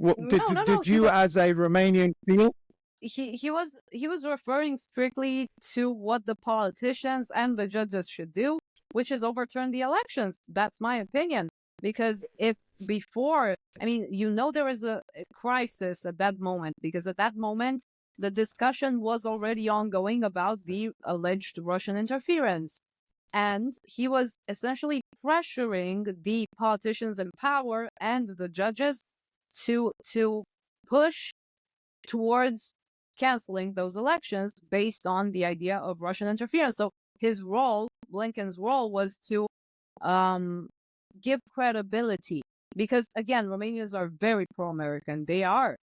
you as a Romanian feel? He was referring strictly to what the politicians and the judges should do, which is overturn the elections. That's my opinion. Because if before, there was a crisis at that moment, because at that moment, the discussion was already ongoing about the alleged Russian interference. And he was essentially pressuring the politicians in power and the judges to push towards canceling those elections based on the idea of Russian interference. So his role, Blinken's role, was to give credibility. Because, again, Romanians are very pro-American. They are.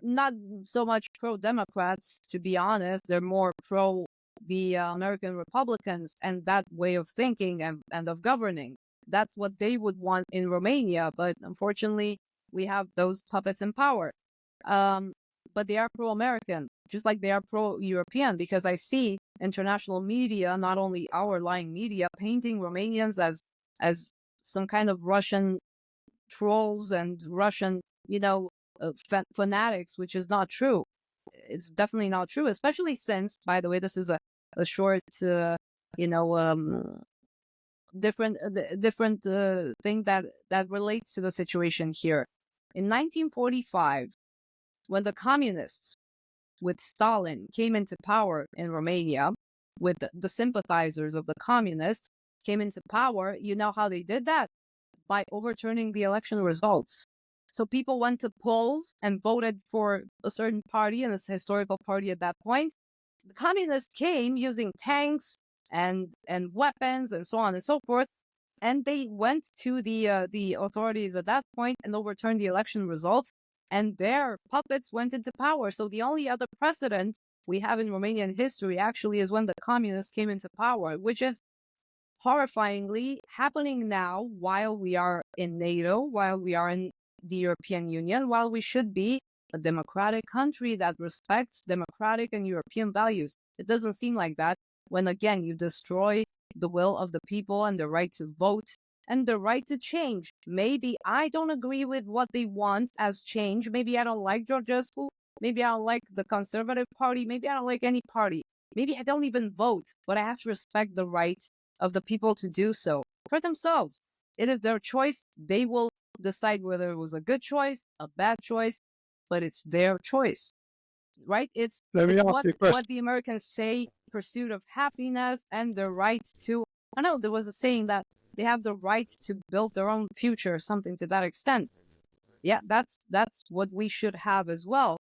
Not so much pro-Democrats, to be honest. They're more pro the American Republicans and that way of thinking and of governing. That's what they would want in Romania. But unfortunately, we have those puppets in power. But they are pro-American, just like they are pro-European, because I see international media, not only our lying media, painting Romanians as some kind of Russian trolls and Russian, fanatics, which is not true. It's definitely not true, especially since, by the way, this is a short, different thing that relates to the situation here. In 1945, when the communists with Stalin came into power in Romania, with the sympathizers of the communists came into power, you know how they did that? By overturning the election results. So people went to polls and voted for a certain party, and this historical party at that point. The communists came using tanks and weapons and so on and so forth, and they went to the authorities at that point and overturned the election results, and their puppets went into power. So the only other precedent we have in Romanian history actually is when the communists came into power, which is horrifyingly happening now while we are in NATO, while we are in the European Union, while we should be a democratic country that respects democratic and European values. It doesn't seem like that when, again, you destroy the will of the people and the right to vote and the right to change. Maybe I don't agree with what they want as change. Maybe I don't like Georgescu. Maybe I don't like the Conservative Party. Maybe I don't like any party. Maybe I don't even vote, but I have to respect the right of the people to do so for themselves. It is their choice. They will decide whether it was a good choice, a bad choice, but it's their choice, right? It's what the Americans say, pursuit of happiness and the right to, I know there was a saying that they have the right to build their own future, something to that extent. Yeah, that's what we should have as well,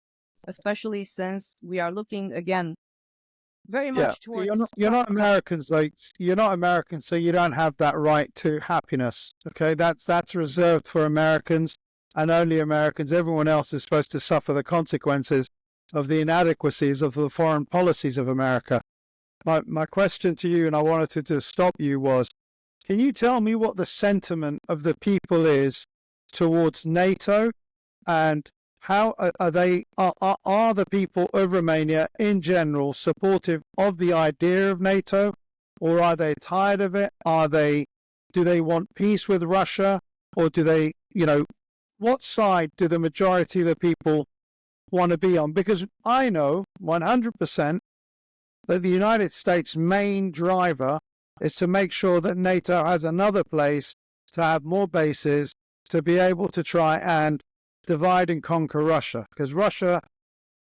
especially since we are looking, again, very much towards... You're not Americans, you're not American, so you don't have that right to happiness. Okay, that's reserved for Americans and only Americans. Everyone else is supposed to suffer the consequences of the inadequacies of the foreign policies of America. My question to you, and I wanted to just stop you, was, can you tell me what the sentiment of the people is towards NATO, and how are the people of Romania in general supportive of the idea of NATO, or are they tired of it? Do they want peace with Russia, or do they, what side do the majority of the people want to be on? Because I know 100% that the United States' main driver is to make sure that NATO has another place to have more bases to be able to try and divide and conquer Russia. Because Russia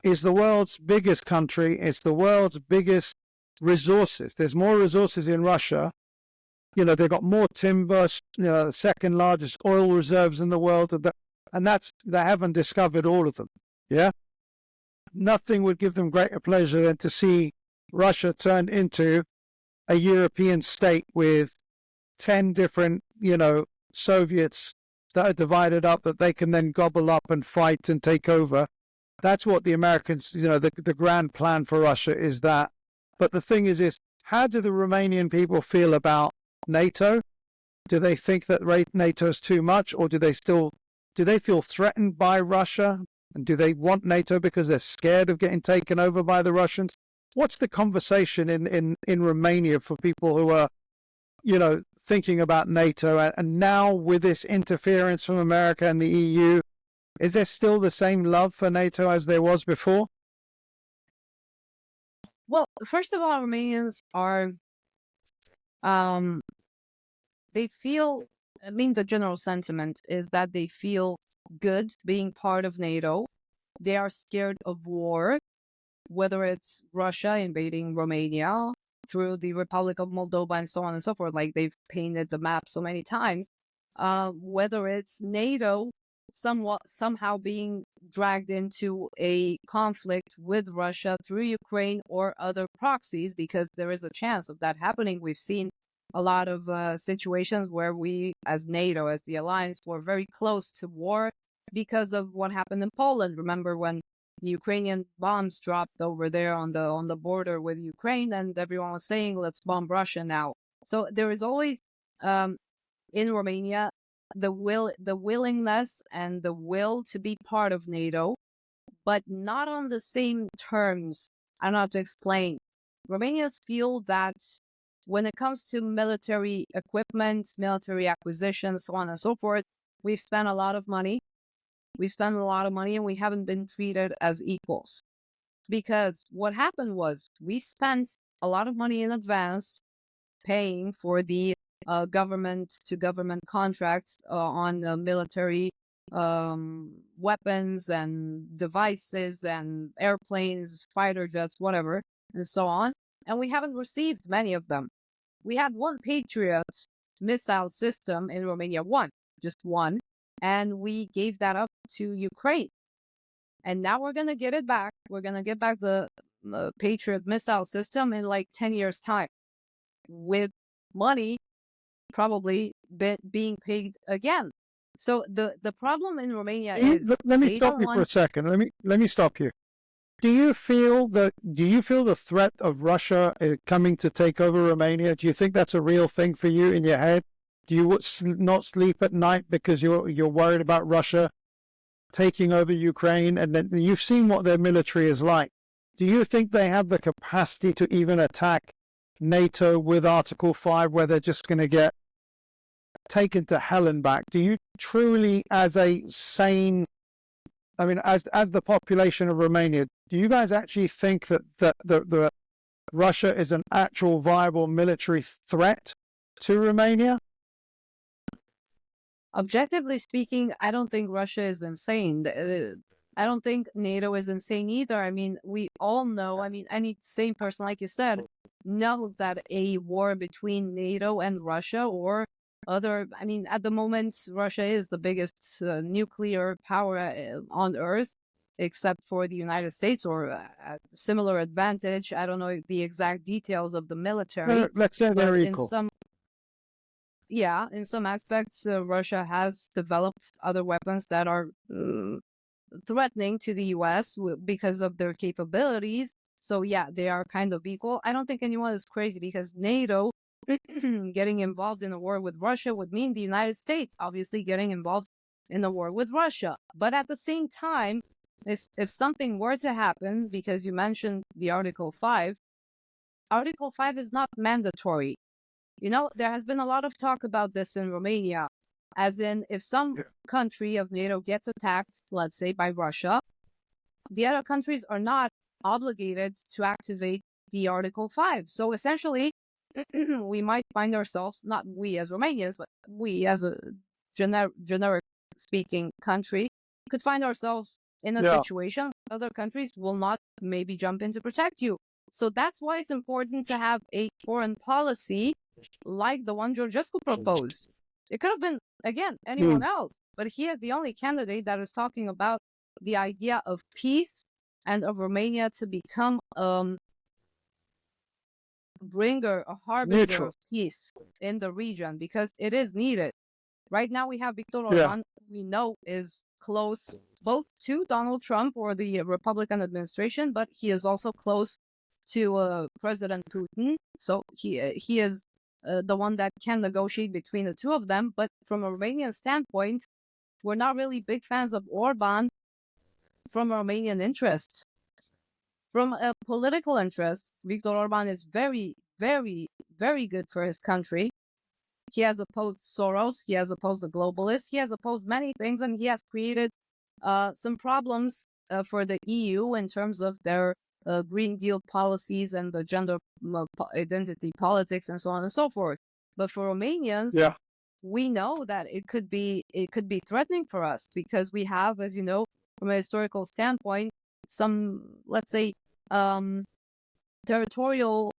is the world's biggest country. It's the world's biggest resources. There's more resources in Russia. You know, they've got more timber, you know, the second largest oil reserves in the world. And they haven't discovered all of them. Yeah. Nothing would give them greater pleasure than to see Russia turned into a European state with 10 different, you know, Soviets that are divided up that they can then gobble up and fight and take over. That's what the Americans, you know, the grand plan for Russia is that. But the thing is how do the Romanian people feel about NATO? Do they think that NATO is too much, or do they feel threatened by Russia? And do they want NATO because they're scared of getting taken over by the Russians? What's the conversation in Romania for people who are, you know, thinking about NATO? And now with this interference from America and the EU, is there still the same love for NATO as there was before? Well, first of all, Romanians are, they feel, I mean, the general sentiment is that they feel good being part of NATO. They are scared of war, whether it's Russia invading Romania through the Republic of Moldova and so on and so forth, like they've painted the map so many times, whether it's NATO somehow being dragged into a conflict with Russia through Ukraine or other proxies, because there is a chance of that happening. We've seen a lot of situations where we, as NATO, as the alliance, were very close to war because of what happened in Poland. Remember when the Ukrainian bombs dropped over there on the border with Ukraine, and everyone was saying, let's bomb Russia now. So there is always in Romania the willingness and the will to be part of NATO, but not on the same terms. I don't have to explain. Romanians feel that when it comes to military equipment, military acquisitions, so on and so forth, we've spent a lot of money. We spent a lot of money and we haven't been treated as equals. Because what happened was we spent a lot of money in advance paying for the government-to-government contracts on military weapons and devices and airplanes, fighter jets, whatever, and so on. And we haven't received many of them. We had one Patriot missile system in Romania, just one, and we gave that up to Ukraine. And now we're going to get it back. We're going to get back the Patriot missile system in like 10 years' time with money probably being paid again. So the problem in Romania is... Let me stop you for a second. Let me stop you. Do you feel the threat of Russia coming to take over Romania? Do you think that's a real thing for you in your head? Do you not sleep at night because you're worried about Russia taking over Ukraine? And then you've seen what their military is like. Do you think they have the capacity to even attack NATO with Article 5, where they're just going to get taken to hell and back? Do you truly, as a sane, I mean, as the population of Romania, do you guys actually think that Russia is an actual viable military threat to Romania? Objectively speaking, I don't think Russia is insane. I don't think NATO is insane either. I mean, we all know, I mean, any sane person, like you said, knows that a war between NATO and Russia or other, I mean, at the moment, Russia is the biggest nuclear power on Earth, except for the United States, or a similar advantage. I don't know the exact details of the military. Let's say they're equal. In some aspects, Russia has developed other weapons that are threatening to the U.S. because of their capabilities. So yeah, they are kind of equal. I don't think anyone is crazy, because NATO getting involved in a war with Russia would mean the United States obviously getting involved in a war with Russia. But at the same time, if something were to happen, because you mentioned the Article 5, Article 5 is not mandatory. You know, there has been a lot of talk about this in Romania, as in if some country of NATO gets attacked, let's say by Russia, the other countries are not obligated to activate the Article 5. So essentially, we might find ourselves, not we as Romanians, but we as a generic speaking country, could find ourselves in a situation other countries will not maybe jump in to protect you. So that's why it's important to have a foreign policy like the one Georgescu proposed. It could have been, again, anyone else, but he is the only candidate that is talking about the idea of peace and of Romania to become a harbinger of peace in the region, because it is needed. Right now we have Viktor Orban, we know is close both to Donald Trump or the Republican administration, but he is also close to President Putin. So he is the one that can negotiate between the two of them. But from a Romanian standpoint, we're not really big fans of Orban from a Romanian interest. From a political interest, Viktor Orban is very, very, very good for his country. He has opposed Soros, he has opposed the globalists, he has opposed many things, and he has created some problems for the EU in terms of their Green Deal policies and the gender identity politics and so on and so forth. But for Romanians, we know that it could be threatening for us, because we have, as you know, from a historical standpoint, some, let's say, territorial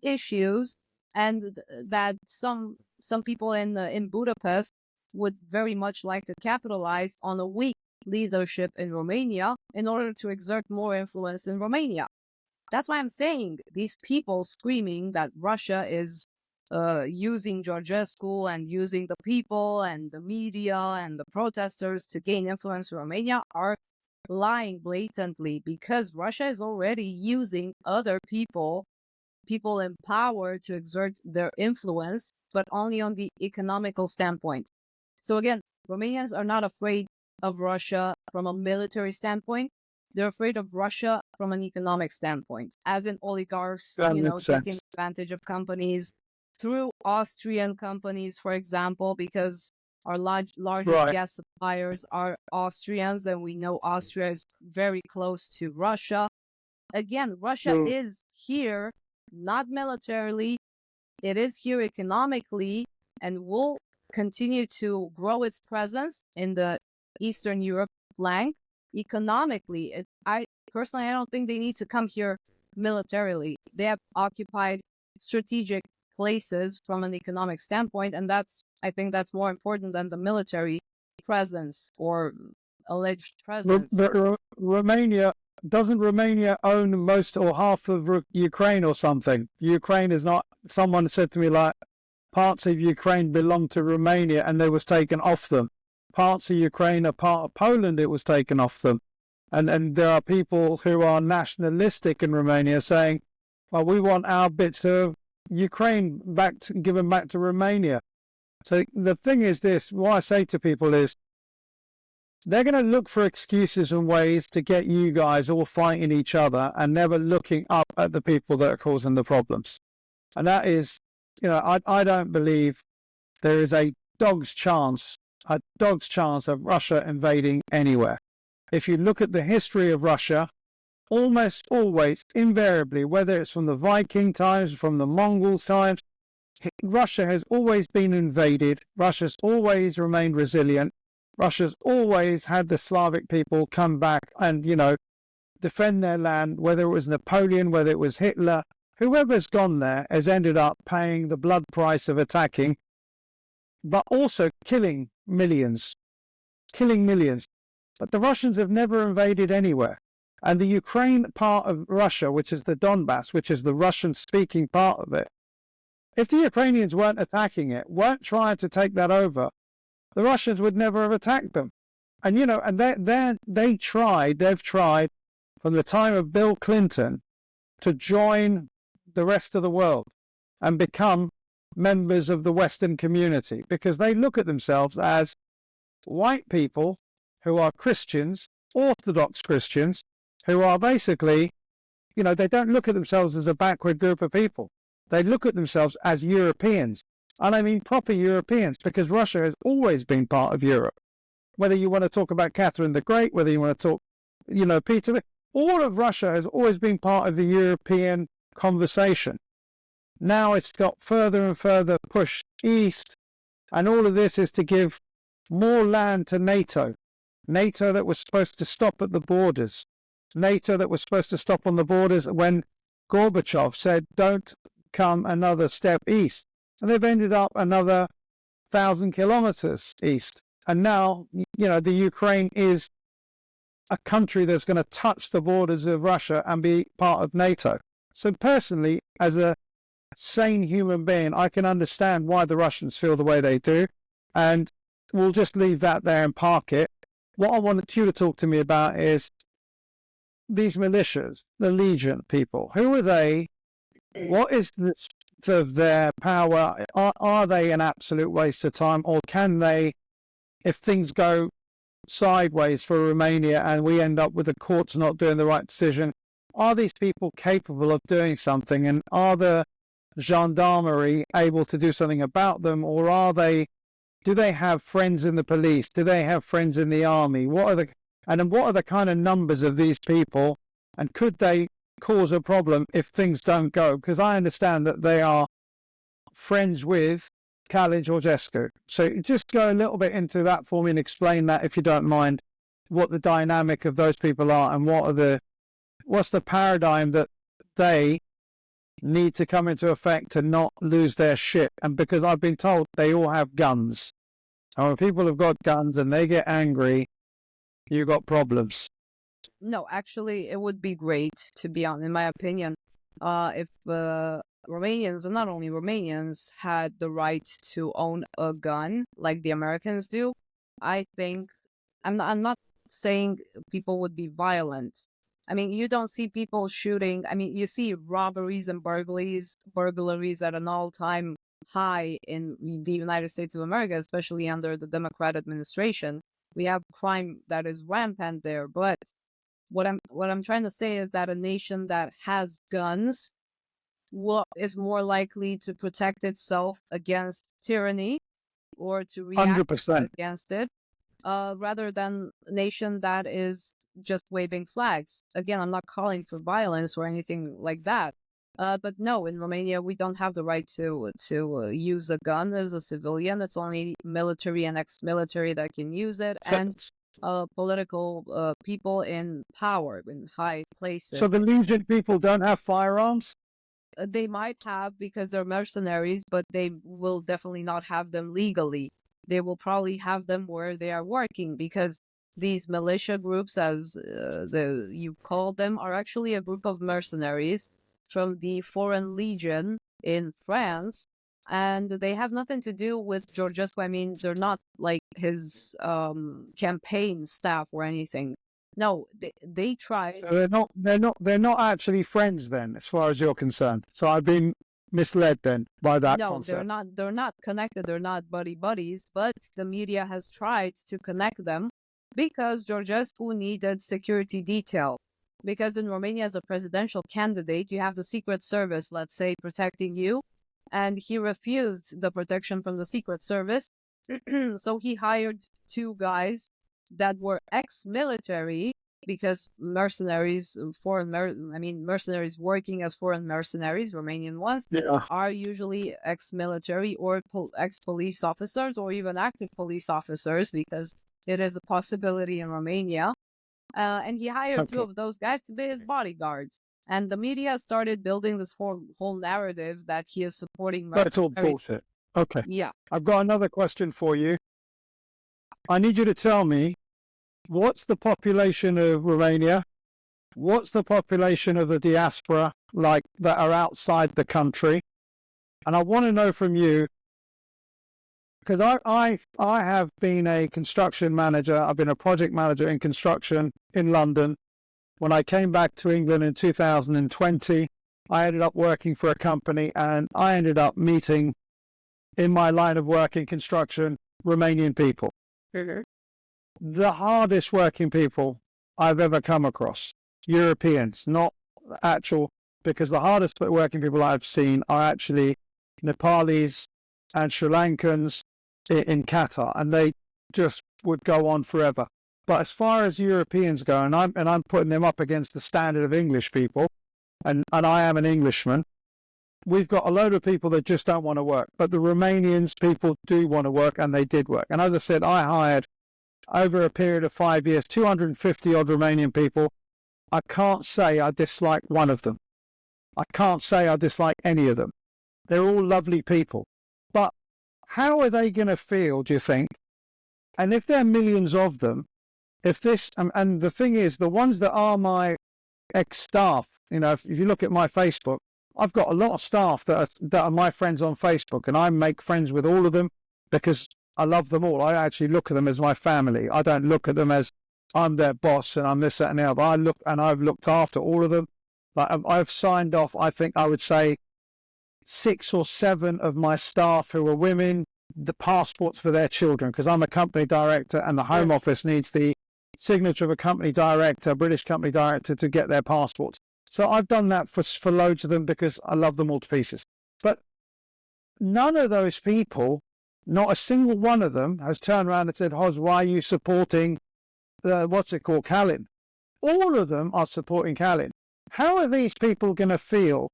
issues, and that some people in Budapest would very much like to capitalize on a weak leadership in Romania in order to exert more influence in Romania. That's why I'm saying these people screaming that Russia is using Georgescu and using the people and the media and the protesters to gain influence in Romania are lying blatantly, because Russia is already using other people in power to exert their influence, but only on the economical standpoint. So again, Romanians are not afraid of Russia from a military standpoint. They're afraid of Russia from an economic standpoint, as in oligarchs, taking advantage of companies through Austrian companies, for example, because our largest gas suppliers are Austrians, and we know Austria is very close to Russia. Again, Russia is here, not militarily, it is here economically, and will continue to grow its presence in the Eastern Europe flank economically. I don't think they need to come here militarily. They have occupied strategic places from an economic standpoint, and I think that's more important than the military presence or alleged presence. Doesn't Romania own most or half of Ukraine or something? Ukraine is not, someone said to me, like, parts of Ukraine belong to Romania and they was taken off them. Parts of Ukraine are part of Poland, it was taken off them. And there are people who are nationalistic in Romania saying, well, we want our bits of Ukraine given back to Romania. So the thing is this, what I say to people is, they're going to look for excuses and ways to get you guys all fighting each other and never looking up at the people that are causing the problems. And that is, I don't believe there is a dog's chance of Russia invading anywhere. If you look at the history of Russia, almost always, invariably, whether it's from the Viking times, from the Mongols times, Russia has always been invaded. Russia's always remained resilient. Russia's always had the Slavic people come back and, defend their land, whether it was Napoleon, whether it was Hitler. Whoever's gone there has ended up paying the blood price of attacking, but also killing millions. But the Russians have never invaded anywhere. And the Ukraine part of Russia, which is the Donbass, which is the Russian-speaking part of it, if the Ukrainians weren't attacking it, weren't trying to take that over, the Russians would never have attacked them. And, they've tried from the time of Bill Clinton to join the rest of the world and become members of the Western community, because they look at themselves as white people who are Christians, Orthodox Christians, who are basically, they don't look at themselves as a backward group of people. They look at themselves as Europeans. And I mean proper Europeans, because Russia has always been part of Europe. Whether you want to talk about Catherine the Great, whether you want to talk, Peter, all of Russia has always been part of the European conversation. Now it's got further and further pushed east, and all of this is to give more land to NATO. NATO that was supposed to stop at the borders. NATO that was supposed to stop on the borders when Gorbachev said, don't come another step east. And they've ended up another 1,000 kilometers east. And now, the Ukraine is a country that's going to touch the borders of Russia and be part of NATO. So personally, as a sane human being, I can understand why the Russians feel the way they do. And we'll just leave that there and park it. What I wanted you to talk to me about is these militias, the Legion people. Who are they? What is the strength of their power? Are they an absolute waste of time? Or can they, if things go sideways for Romania and we end up with the courts not doing the right decision, are these people capable of doing something? And are the gendarmerie able to do something about them? Or do they have friends in the police? Do they have friends in the army? What are the kind of numbers of these people? And could they cause a problem if things don't go? Because I understand that they are friends with Calin Georgescu. So just go a little bit into that for me and explain that, if you don't mind, what the dynamic of those people are and what's the paradigm that they need to come into effect to not lose their shit. And because I've been told they all have guns. And when people have got guns and they get angry, you got problems. No, actually, it would be great, to be honest, in my opinion, if Romanians, and not only Romanians, had the right to own a gun like the Americans do. I think, I'm not saying people would be violent. I mean, you don't see people shooting. I mean, you see robberies and burglaries at an all-time high in the United States of America, especially under the Democrat administration. We have crime that is rampant there. But what I'm trying to say is that a nation that has guns is more likely to protect itself against tyranny or to react 100%. against it, rather than a nation that is just waving flags. Again, I'm not calling for violence or anything like that. But no, in Romania, we don't have the right to use a gun as a civilian. It's only military and ex-military that can use it, and political people in power, in high places. So the Legion people don't have firearms? They might have because they're mercenaries, but they will definitely not have them legally. They will probably have them where they are working, because these militia groups, as you call them, are actually a group of mercenaries from the Foreign Legion in France, and they have nothing to do with Georgescu. I mean, they're not like his campaign staff or anything. No, they tried. So they're not actually friends then, as far as you're concerned. So I've been misled then by that concept. No, they're not connected. They're not buddies, but the media has tried to connect them because Georgescu needed security detail. Because in Romania, as a presidential candidate, you have the Secret Service, let's say, protecting you, and he refused the protection from the Secret Service. So he hired two guys that were ex-military, because mercenaries, mercenaries working as foreign mercenaries, Romanian ones, are usually ex-military or ex-police officers, or even active police officers, because it is a possibility in Romania. And he hired two of those guys to be his bodyguards. And the media started building this whole narrative that he is supporting mercenaries. That's all bullshit. Okay. Yeah. I've got another question for you. I need you to tell me, what's the population of Romania? What's the population of the diaspora, like, that are outside the country? And I want to know from you, because I have been a construction manager. I've been a project manager in construction in London. When I came back to England in 2020, I ended up working for a company, and I ended up meeting, in my line of work in construction, Romanian people. Mm-hmm. The hardest working people I've ever come across. Europeans, not actual, because the hardest working people I've seen are actually Nepalese and Sri Lankans in Qatar, and they just would go on forever. But as far as Europeans go, and I'm putting them up against the standard of English people, and I am an Englishman, we've got a load of people that just don't want to work. But the Romanians people do want to work, and they did work. And as I said, I hired over a period of 5 years, 250 odd Romanian people. I can't say I dislike one of them. I can't say I dislike any of them. They're all lovely people. But how are they going to feel, do you think? And if there are millions of them, if this, and the thing is, the ones that are my ex-staff, you know, if you look at my Facebook, I've got a lot of staff that are my friends on Facebook, and I make friends with all of them because I love them all. I actually look at them as my family. I don't look at them as I'm their boss and I'm this, that, and the other. I've looked after all of them. Like I've signed off, I think I would say 6 or 7 of my staff who are women, the passports for their children, because I'm a company director and the Home Office needs the signature of a company director, British company director, to get their passports. So I've done that for loads of them because I love them all to pieces. But none of those people, not a single one of them, has turned around and said, Hoz, why are you supporting, Calin? All of them are supporting Calin. How are these people going to feel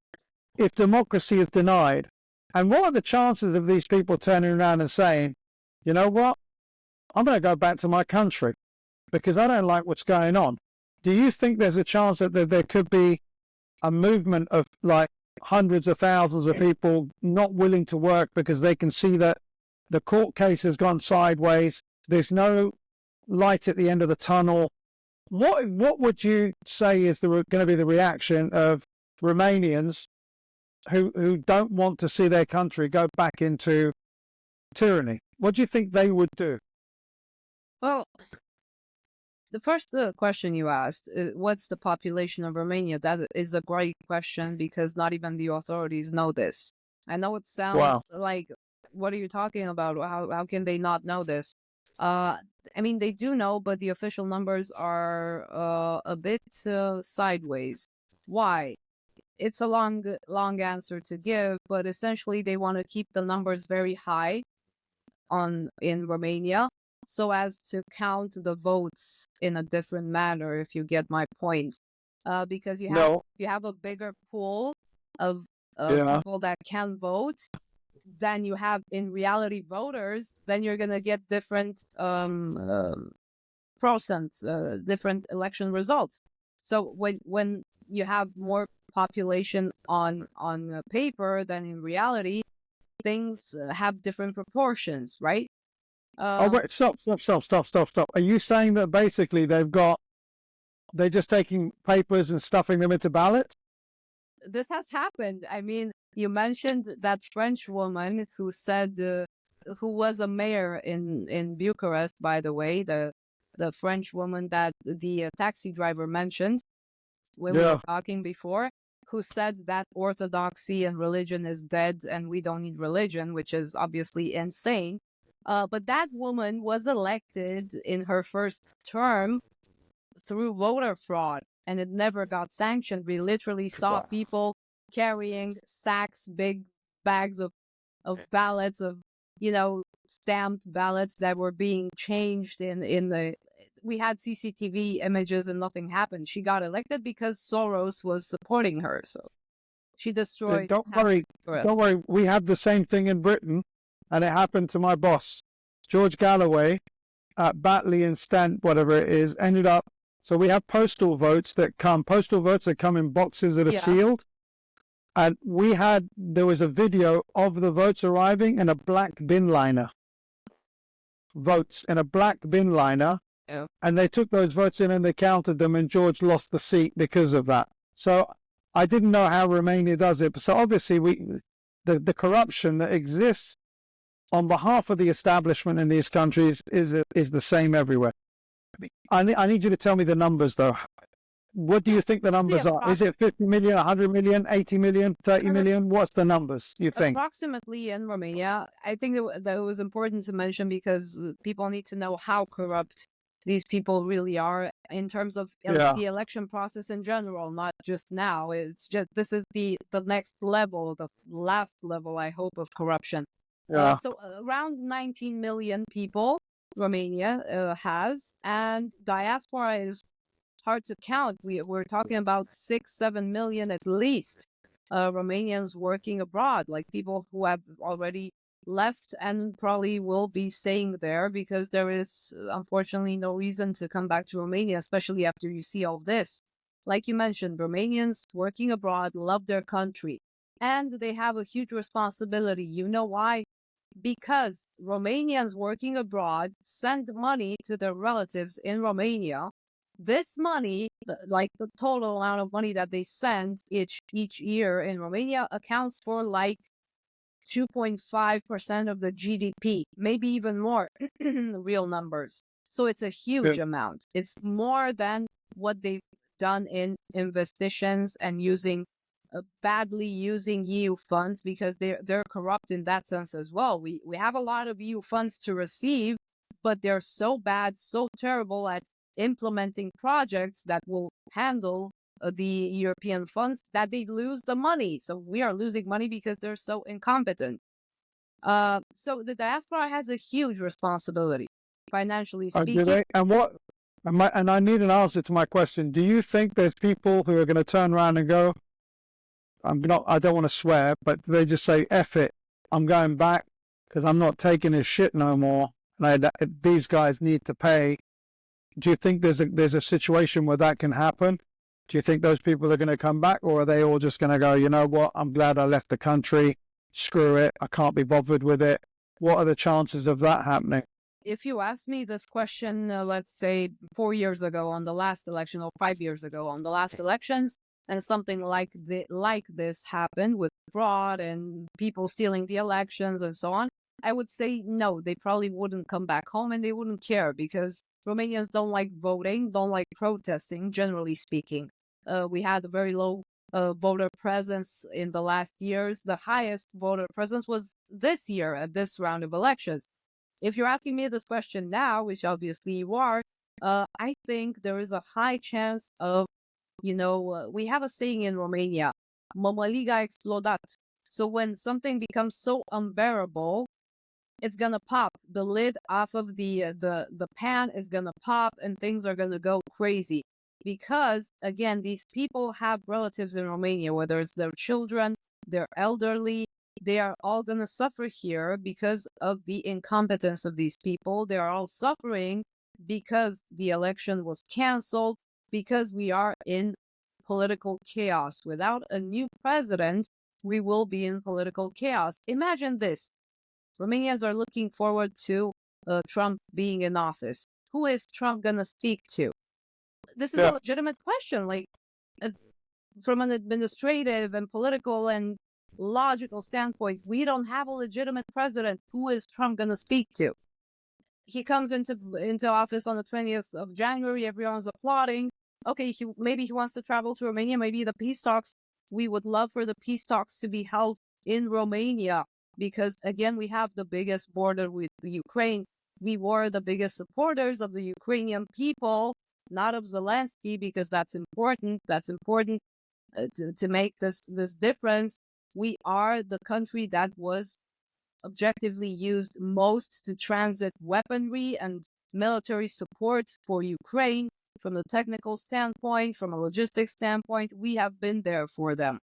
if democracy is denied? And what are the chances of these people turning around and saying, you know what, I'm going to go back to my country because I don't like what's going on? Do you think there's a chance that there could be a movement of like hundreds of thousands of people not willing to work because they can see that the court case has gone sideways, there's no light at the end of the tunnel? What would you say is going to be the reaction of Romanians who don't want to see their country go back into tyranny? What do you think they would do? Well, the first question you asked, what's the population of Romania? That is a great question because not even the authorities know this. I know it sounds like, what are you talking about? How can they not know this? I mean, they do know, but the official numbers are a bit sideways. Why? It's a long answer to give, but essentially they want to keep the numbers very high in Romania so as to count the votes in a different manner, if you get my point. Because you have a bigger pool of people that can vote than you have in reality voters, then you're going to get different procents, different election results. So when you have more population on paper than in reality, things have different proportions, right? Wait, stop. Are you saying that basically they're just taking papers and stuffing them into ballots? This has happened. I mean, you mentioned that French woman who said, who was a mayor in Bucharest, by the way, the French woman that the taxi driver mentioned when we were talking before, who said that orthodoxy and religion is dead and we don't need religion, which is obviously insane. But that woman was elected in her first term through voter fraud, and it never got sanctioned. We literally saw people carrying sacks, big bags of ballots, of, stamped ballots that were being changed we had CCTV images and nothing happened. She got elected because Soros was supporting her. So she destroyed. Don't worry. We have the same thing in Britain, and it happened to my boss, George Galloway, at Batley and Stant, whatever it is, ended up. So we have postal votes that come in boxes that are sealed. And there was a video of the votes arriving in a black bin liner. Votes in a black bin liner. Yeah. And they took those votes in and they counted them, and George lost the seat because of that. So I didn't know how Romania does it. So obviously the corruption that exists on behalf of the establishment in these countries is the same everywhere. I need you to tell me the numbers, though. What do you think the numbers are? Is it 50 million, 100 million, 80 million, 30 million? What's the numbers you think? Approximately in Romania. I think that it was important to mention because people need to know how corrupt these people really are in terms of the election process in general, not just now. It's just, this is the next level, the last level, I hope, of corruption. So around 19 million people Romania has, and diaspora is hard to count. We're talking about 6-7 million at least Romanians working abroad, like people who have already left and probably will be staying there because there is unfortunately no reason to come back to Romania, especially after you see all this. Like you mentioned, Romanians working abroad love their country and they have a huge responsibility. You know why? Because Romanians working abroad send money to their relatives in Romania. This money, like the total amount of money that they send each year in Romania, accounts for like 2.5% of the GDP, maybe even more, real numbers. So it's a huge amount. It's more than what they've done in investitions and badly using EU funds, because they're corrupt in that sense as well. We have a lot of EU funds to receive, but they're so bad, so terrible at implementing projects that will handle the European funds that they lose the money. So we are losing money because they're so incompetent. So the diaspora has a huge responsibility, financially speaking. And I need an answer to my question. Do you think there's people who are going to turn around and go, I don't want to swear, but they just say, F it, I'm going back because I'm not taking this shit no more. And these guys need to pay. Do you think there's a situation where that can happen? Do you think those people are going to come back, or are they all just going to go, you know what, I'm glad I left the country, screw it, I can't be bothered with it? What are the chances of that happening? If you asked me this question, let's say 4 years ago on the last election, or 5 years ago on the last elections, and something like this happened with fraud and people stealing the elections and so on, I would say no, they probably wouldn't come back home and they wouldn't care, because Romanians don't like voting, don't like protesting, generally speaking. We had a very low voter presence in the last years. The highest voter presence was this year at this round of elections. If you're asking me this question now, which obviously you are, I think there is a high chance of, we have a saying in Romania, mămăliga explodat. So when something becomes so unbearable, it's gonna pop. The lid off of the pan is gonna pop, and things are gonna go crazy. Because again, these people have relatives in Romania, whether it's their children, their elderly, they are all gonna suffer here because of the incompetence of these people. They are all suffering because the election was canceled, because we are in political chaos. Without a new president, we will be in political chaos. Imagine this. Romanians are looking forward to Trump being in office. Who is Trump going to speak to? This is a legitimate question. Like, from an administrative and political and logical standpoint, we don't have a legitimate president. Who is Trump going to speak to? He comes into office on the 20th of January. Everyone's applauding. Okay, maybe he wants to travel to Romania. Maybe the peace talks. We would love for the peace talks to be held in Romania, because again, we have the biggest border with the Ukraine. We were the biggest supporters of the Ukrainian people, not of Zelensky, because that's important. That's important to make this difference. We are the country that was objectively used most to transit weaponry and military support for Ukraine. From a technical standpoint, from a logistics standpoint, we have been there for them.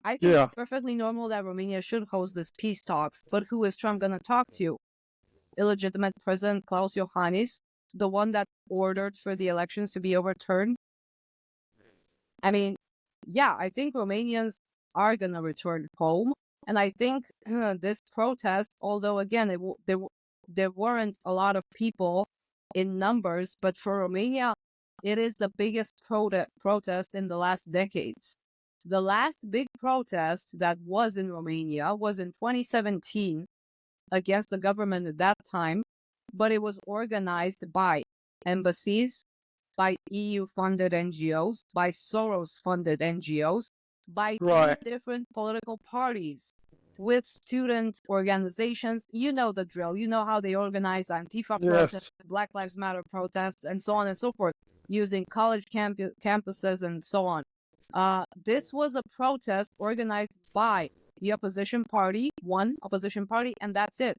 I think it's perfectly normal that Romania should host this peace talks, but who is Trump going to talk to? Illegitimate President Klaus Iohannis, the one that ordered for the elections to be overturned? I mean, yeah, I think Romanians are going to return home. And I think this protest, although again, there weren't a lot of people in numbers, but for Romania, it is the biggest protest in the last decades. The last big protest that was in Romania was in 2017 against the government at that time, but it was organized by embassies, by EU-funded NGOs, by Soros-funded NGOs, by different political parties, with student organizations. You know the drill. You know how they organize Antifa protests, Black Lives Matter protests, and so on and so forth, using college campuses and so on. This was a protest organized by the opposition party, one opposition party, and that's it.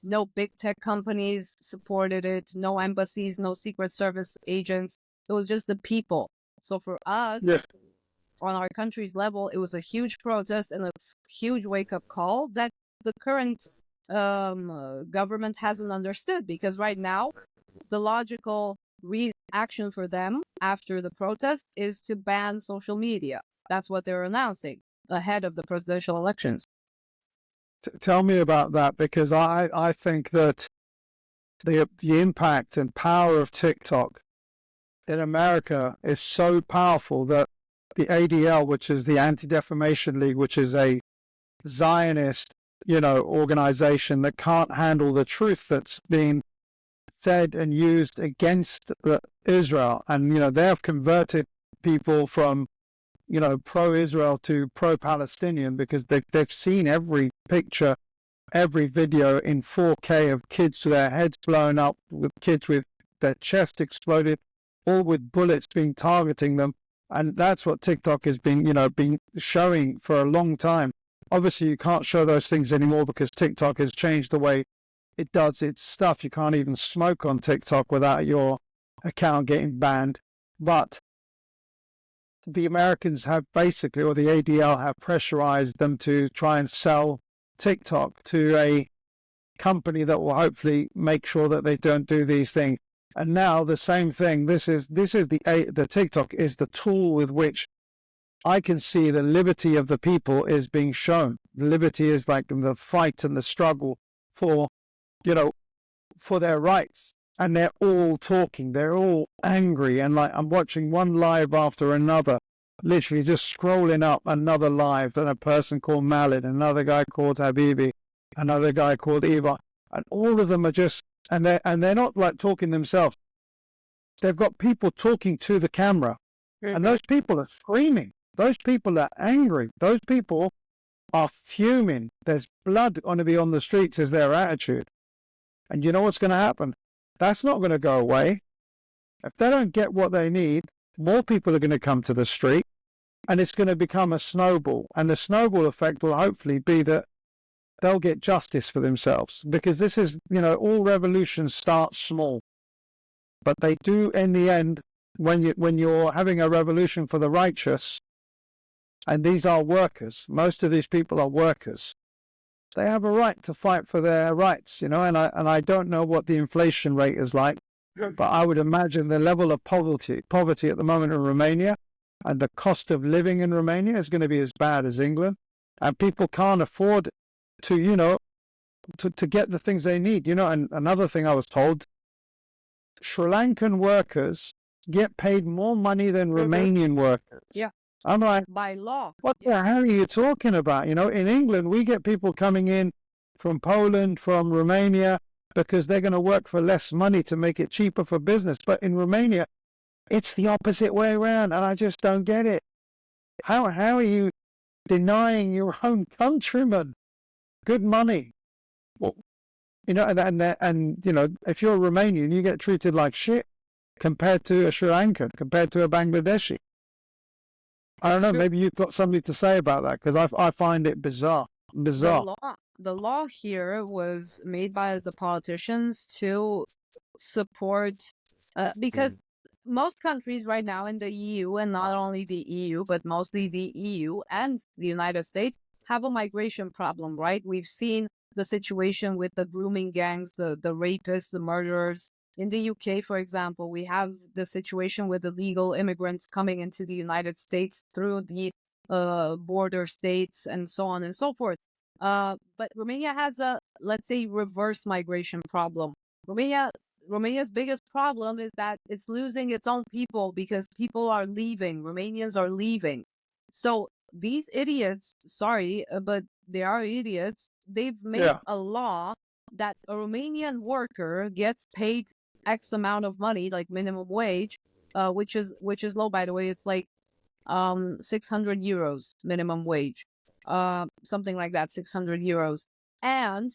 No big tech companies supported it, no embassies, no Secret Service agents. It was just the people. So for us, Yes. on our country's level, it was a huge protest and a huge wake-up call that the current government hasn't understood, because right now the logical reaction for them after the protest is to ban social media. That's what they're announcing ahead of the presidential elections. Tell me about that, because I think that the impact and power of TikTok in America is so powerful that the ADL, which is the Anti-Defamation League, which is a Zionist, organization that can't handle the truth that's being said and used against Israel, and they have converted people from pro-Israel to pro-Palestinian because they've seen every picture, every video in 4K of kids with their heads blown up, with kids with their chest exploded, all with bullets being targeting them. And that's what TikTok has been showing for a long time. Obviously, you can't show those things anymore because TikTok has changed the way it does its stuff. You can't even smoke on TikTok without your account getting banned. But the Americans have basically, or the ADL have pressurized them to try and sell TikTok to a company that will hopefully make sure that they don't do these things. And now the same thing. This is the TikTok is the tool with which I can see the liberty of the people is being shown. The liberty is like the fight and the struggle for, for their rights. And they're all talking. They're all angry. And like, I'm watching one live after another, literally just scrolling up another live. And a person called Malin, another guy called Habibi, another guy called Eva. And all of them are just, and they're not like talking themselves. They've got people talking to the camera. And those people are screaming. Those people are angry. Those people are fuming. There's blood going to be on the streets is their attitude. And you know what's going to happen? That's not going to go away. If they don't get what they need, more people are going to come to the street, and it's going to become a snowball. And the snowball effect will hopefully be that they'll get justice for themselves, because this is, all revolutions start small, but they do in the end. When you're having a revolution for the righteous, and these are workers, most of these people are workers. They have a right to fight for their rights, and I don't know what the inflation rate is like, but I would imagine the level of poverty at the moment in Romania, and the cost of living in Romania is going to be as bad as England, and people can't afford to, to get the things they need, And another thing I was told, Sri Lankan workers get paid more money than Romanian workers. Yeah. I'm like, by law. what the hell are you talking about? In England, we get people coming in from Poland, from Romania, because they're going to work for less money to make it cheaper for business. But in Romania, it's the opposite way around, and I just don't get it. How are you denying your own countrymen good money? Well, and if you're a Romanian, you get treated like shit compared to a Sri Lankan, compared to a Bangladeshi. I don't know. True. Maybe you've got something to say about that, because I find it bizarre. The law here was made by the politicians to support, because most countries right now in the EU, and not only the EU, but mostly the EU and the United States, have a migration problem, right? We've seen the situation with the grooming gangs, the rapists, the murderers. In the UK, for example, we have the situation with illegal immigrants coming into the United States through the border states and so on and so forth. But Romania has a, let's say, reverse migration problem. Romania's biggest problem is that it's losing its own people because people are leaving. Romanians are leaving. So these idiots, sorry, but they are idiots. They've made a law that a Romanian worker gets paid X amount of money, like minimum wage, which is low, by the way. It's like 600 euros minimum wage, something like that, 600 euros. And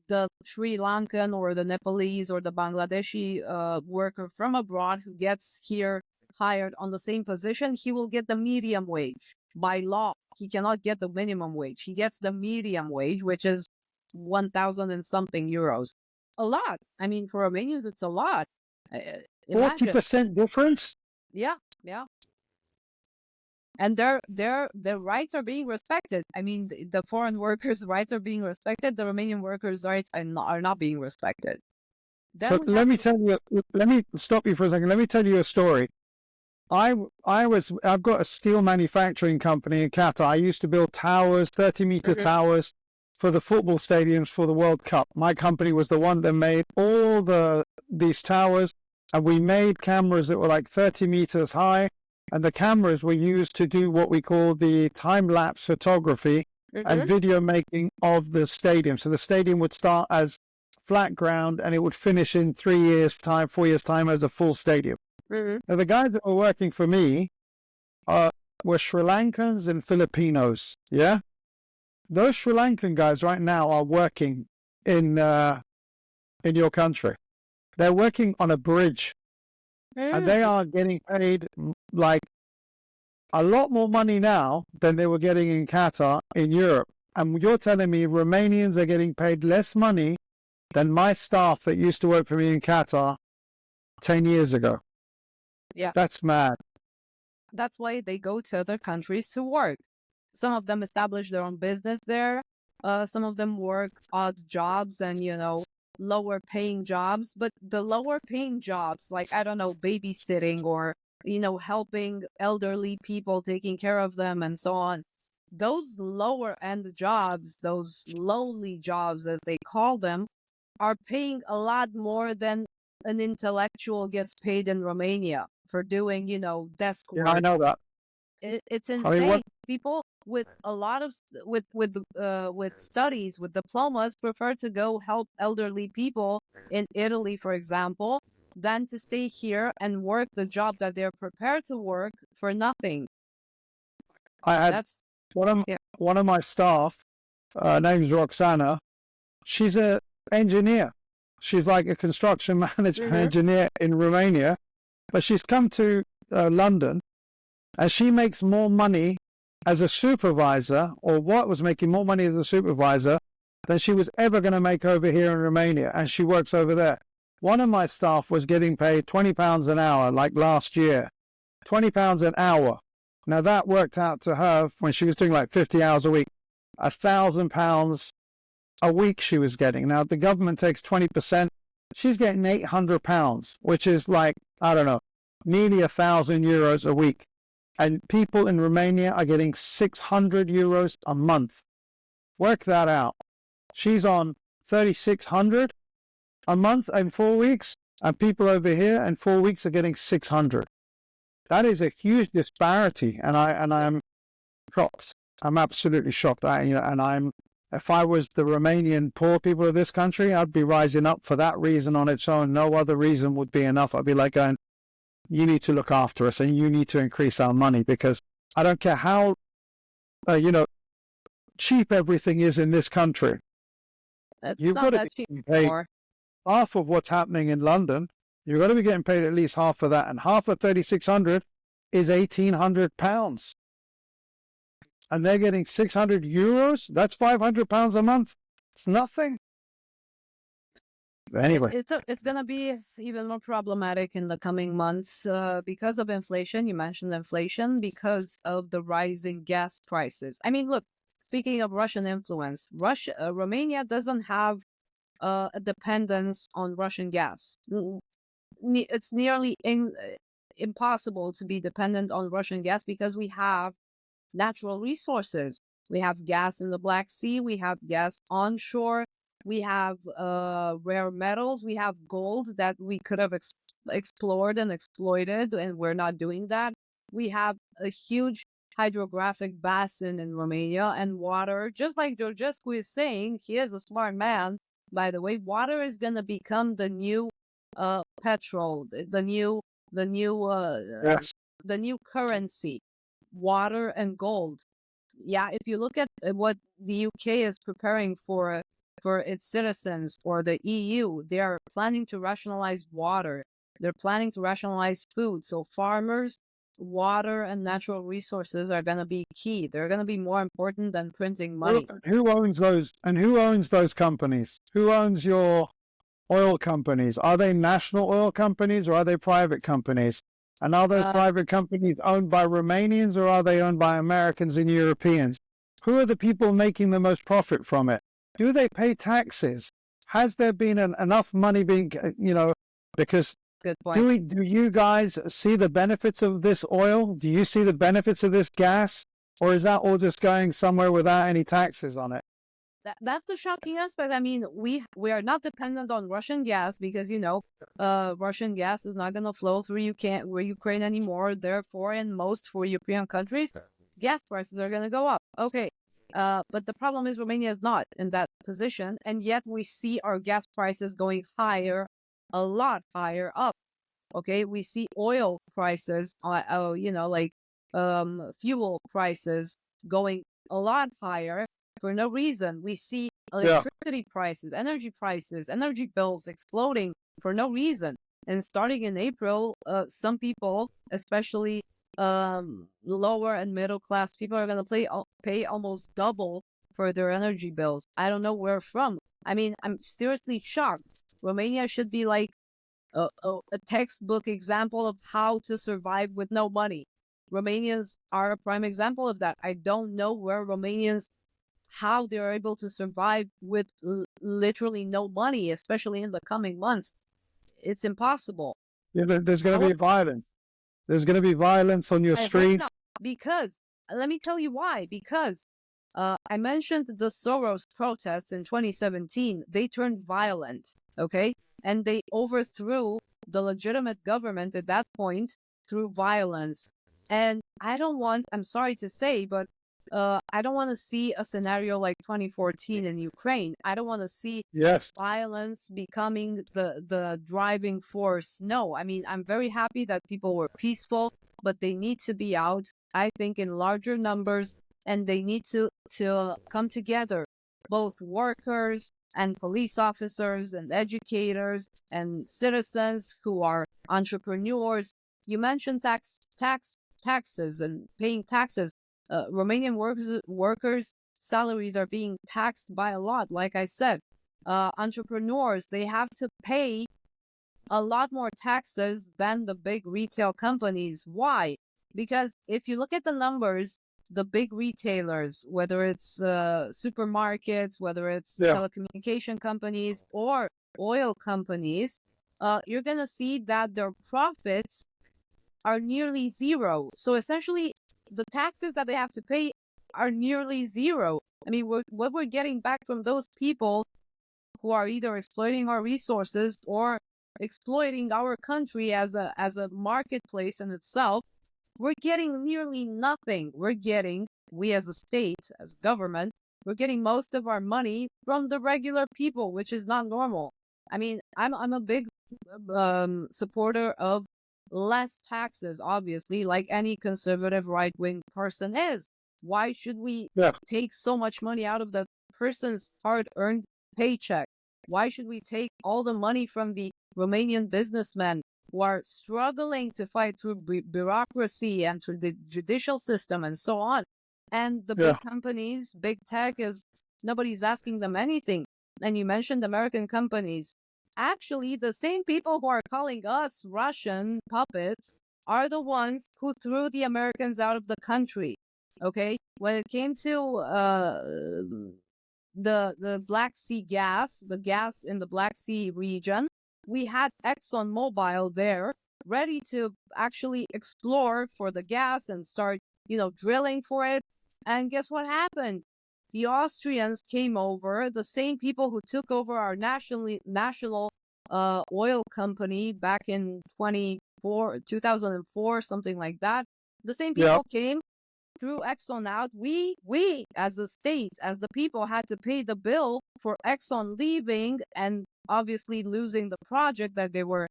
the Sri Lankan or the Nepalese or the Bangladeshi worker from abroad who gets here hired on the same position, he will get the medium wage. By law, he cannot get the minimum wage. He gets the medium wage, which is 1,000 and something euros. A lot. I mean, for Romanians, it's a lot. Imagine. 40% difference? Yeah, yeah. And their rights are being respected. I mean, the foreign workers' rights are being respected. The Romanian workers' rights are not being respected. Then So we have let me stop you for a second. Let me tell you a story. I've got a steel manufacturing company in Qatar. I used to build towers, 30-meter towers for the football stadiums for the World Cup. My company was the one that made all these towers, and we made cameras that were like 30 meters high, and the cameras were used to do what we call the time-lapse photography and video making of the stadium. So the stadium would start as flat ground, and it would finish in 4 years' time as a full stadium. Now, the guys that were working for me were Sri Lankans and Filipinos. Yeah, those Sri Lankan guys right now are working in your country. They're working on a bridge, and they are getting paid like a lot more money now than they were getting in Qatar in Europe. And you're telling me Romanians are getting paid less money than my staff that used to work for me in Qatar 10 years ago. Yeah. That's mad. That's why they go to other countries to work. Some of them establish their own business there. Some of them work odd jobs and, lower paying jobs. But the lower paying jobs, like, I don't know, babysitting or, helping elderly people, taking care of them and so on. Those lower end jobs, those lowly jobs as they call them, are paying a lot more than an intellectual gets paid in Romania for doing, desk work. Yeah, I know that. It's insane. People with a lot of with studies, with diplomas, prefer to go help elderly people in Italy, for example, than to stay here and work the job that they're prepared to work for nothing. I had one of my staff, name's Roxana. She's an engineer. She's like a construction manager engineer in Romania, but she's come to London, and she makes more money as a supervisor, or what was making more money as a supervisor than she was ever going to make over here in Romania, and she works over there. One of my staff was getting paid £20 an hour, like last year. £20 an hour. Now that worked out to her, when she was doing like 50 hours a week, £1,000 a week she was getting. Now the government takes 20%. She's getting £800, which is like, I don't know, nearly €1,000 a week. And people in Romania are getting €600 a month. Work that out. She's on 3,600 a month in 4 weeks, and people over here in 4 weeks are getting 600. That is a huge disparity, and I'm shocked. I'm absolutely shocked. If I was the Romanian poor people of this country, I'd be rising up for that reason on its own. No other reason would be enough. I'd be like going, you need to look after us, and you need to increase our money, because I don't care how, cheap everything is in this country. You've got to be paid half of what's happening in London. You've got to be getting paid at least half of that, and half of 3,600 is £1,800. And they're getting €600. That's £500 a month. It's nothing. But anyway, it's going to be even more problematic in the coming months because of inflation. You mentioned inflation, because of the rising gas prices. I mean, look, speaking of Russian influence, Romania doesn't have a dependence on Russian gas. It's nearly impossible to be dependent on Russian gas, because we have natural resources. We have gas in the Black Sea. We have gas onshore. We have rare metals. We have gold that we could have explored and exploited, and we're not doing that. We have a huge hydrographic basin in Romania, and water, just like Georgescu is saying, he is a smart man, by the way. Water is going to become the new petrol, the new currency. Water and gold. Yeah, if you look at what the UK is preparing for its citizens, or the EU, they are planning to rationalize water. They're planning to rationalize food. So farmers water and natural resources are going to be key. They're going to be more important than printing money. Who owns those? And who owns those companies? Who owns your oil companies? Are they national oil companies or are they private companies? And are those private companies owned by Romanians or are they owned by Americans and Europeans? Who are the people making the most profit from it? Do they pay taxes? Has there been enough money being, because Good point. do you guys see the benefits of this oil? Do you see the benefits of this gas? Or is that all just going somewhere without any taxes on it? That's the shocking aspect. I mean, we are not dependent on Russian gas because Russian gas is not going to flow through Ukraine anymore. Therefore, in most for European countries, gas prices are going to go up. Okay, but the problem is Romania is not in that position, and yet we see our gas prices going higher, a lot higher up. Okay, we see oil prices, fuel prices going a lot higher for no reason. We see electricity prices, energy bills exploding for no reason. And starting in April, some people, especially lower and middle class people, are going to pay almost double for their energy bills. I don't know where from. I mean, I'm seriously shocked. Romania should be like a textbook example of how to survive with no money. Romanians are a prime example of that. I don't know where Romanians, how they're able to survive with literally no money, especially in the coming months. It's impossible. Yeah, there's going to be violence. There's going to be violence on your streets. Because, let me tell you why. Because I mentioned the Soros protests in 2017. They turned violent, okay? And they overthrew the legitimate government at that point through violence. And I'm sorry to say, but I don't want to see a scenario like 2014 in Ukraine. I don't want to see violence becoming the driving force. No, I mean, I'm very happy that people were peaceful, but they need to be out, I think, in larger numbers, and they need to come together, both workers and police officers and educators and citizens who are entrepreneurs. You mentioned taxes and paying taxes. Romanian workers' salaries are being taxed by a lot. Like I said, entrepreneurs, they have to pay a lot more taxes than the big retail companies. Why? Because if you look at the numbers, the big retailers, whether it's supermarkets, whether it's telecommunication companies or oil companies, you're going to see that their profits are nearly zero. So essentially, the taxes that they have to pay are nearly zero. I mean, what we're getting back from those people who are either exploiting our resources or exploiting our country as a marketplace in itself, we're getting nearly nothing. We as a state, as government, we're getting most of our money from the regular people, which is not normal. I mean, I'm a big supporter of less taxes, obviously, like any conservative right-wing person is. Why should we take so much money out of the person's hard-earned paycheck? Why should we take all the money from the Romanian businessmen who are struggling to fight through bureaucracy and through the judicial system and so on? And the big companies, big tech, nobody's asking them anything. And you mentioned American companies. Actually, the same people who are calling us Russian puppets are the ones who threw the Americans out of the country. Okay? When it came to the Black Sea gas, the gas in the Black Sea region, we had ExxonMobil there ready to actually explore for the gas and start, drilling for it. And guess what happened? The Austrians came over, the same people who took over our national oil company back in 2004, something like that. The same people came, threw Exxon out. We as the state, as the people, had to pay the bill for Exxon leaving and obviously losing the project that they were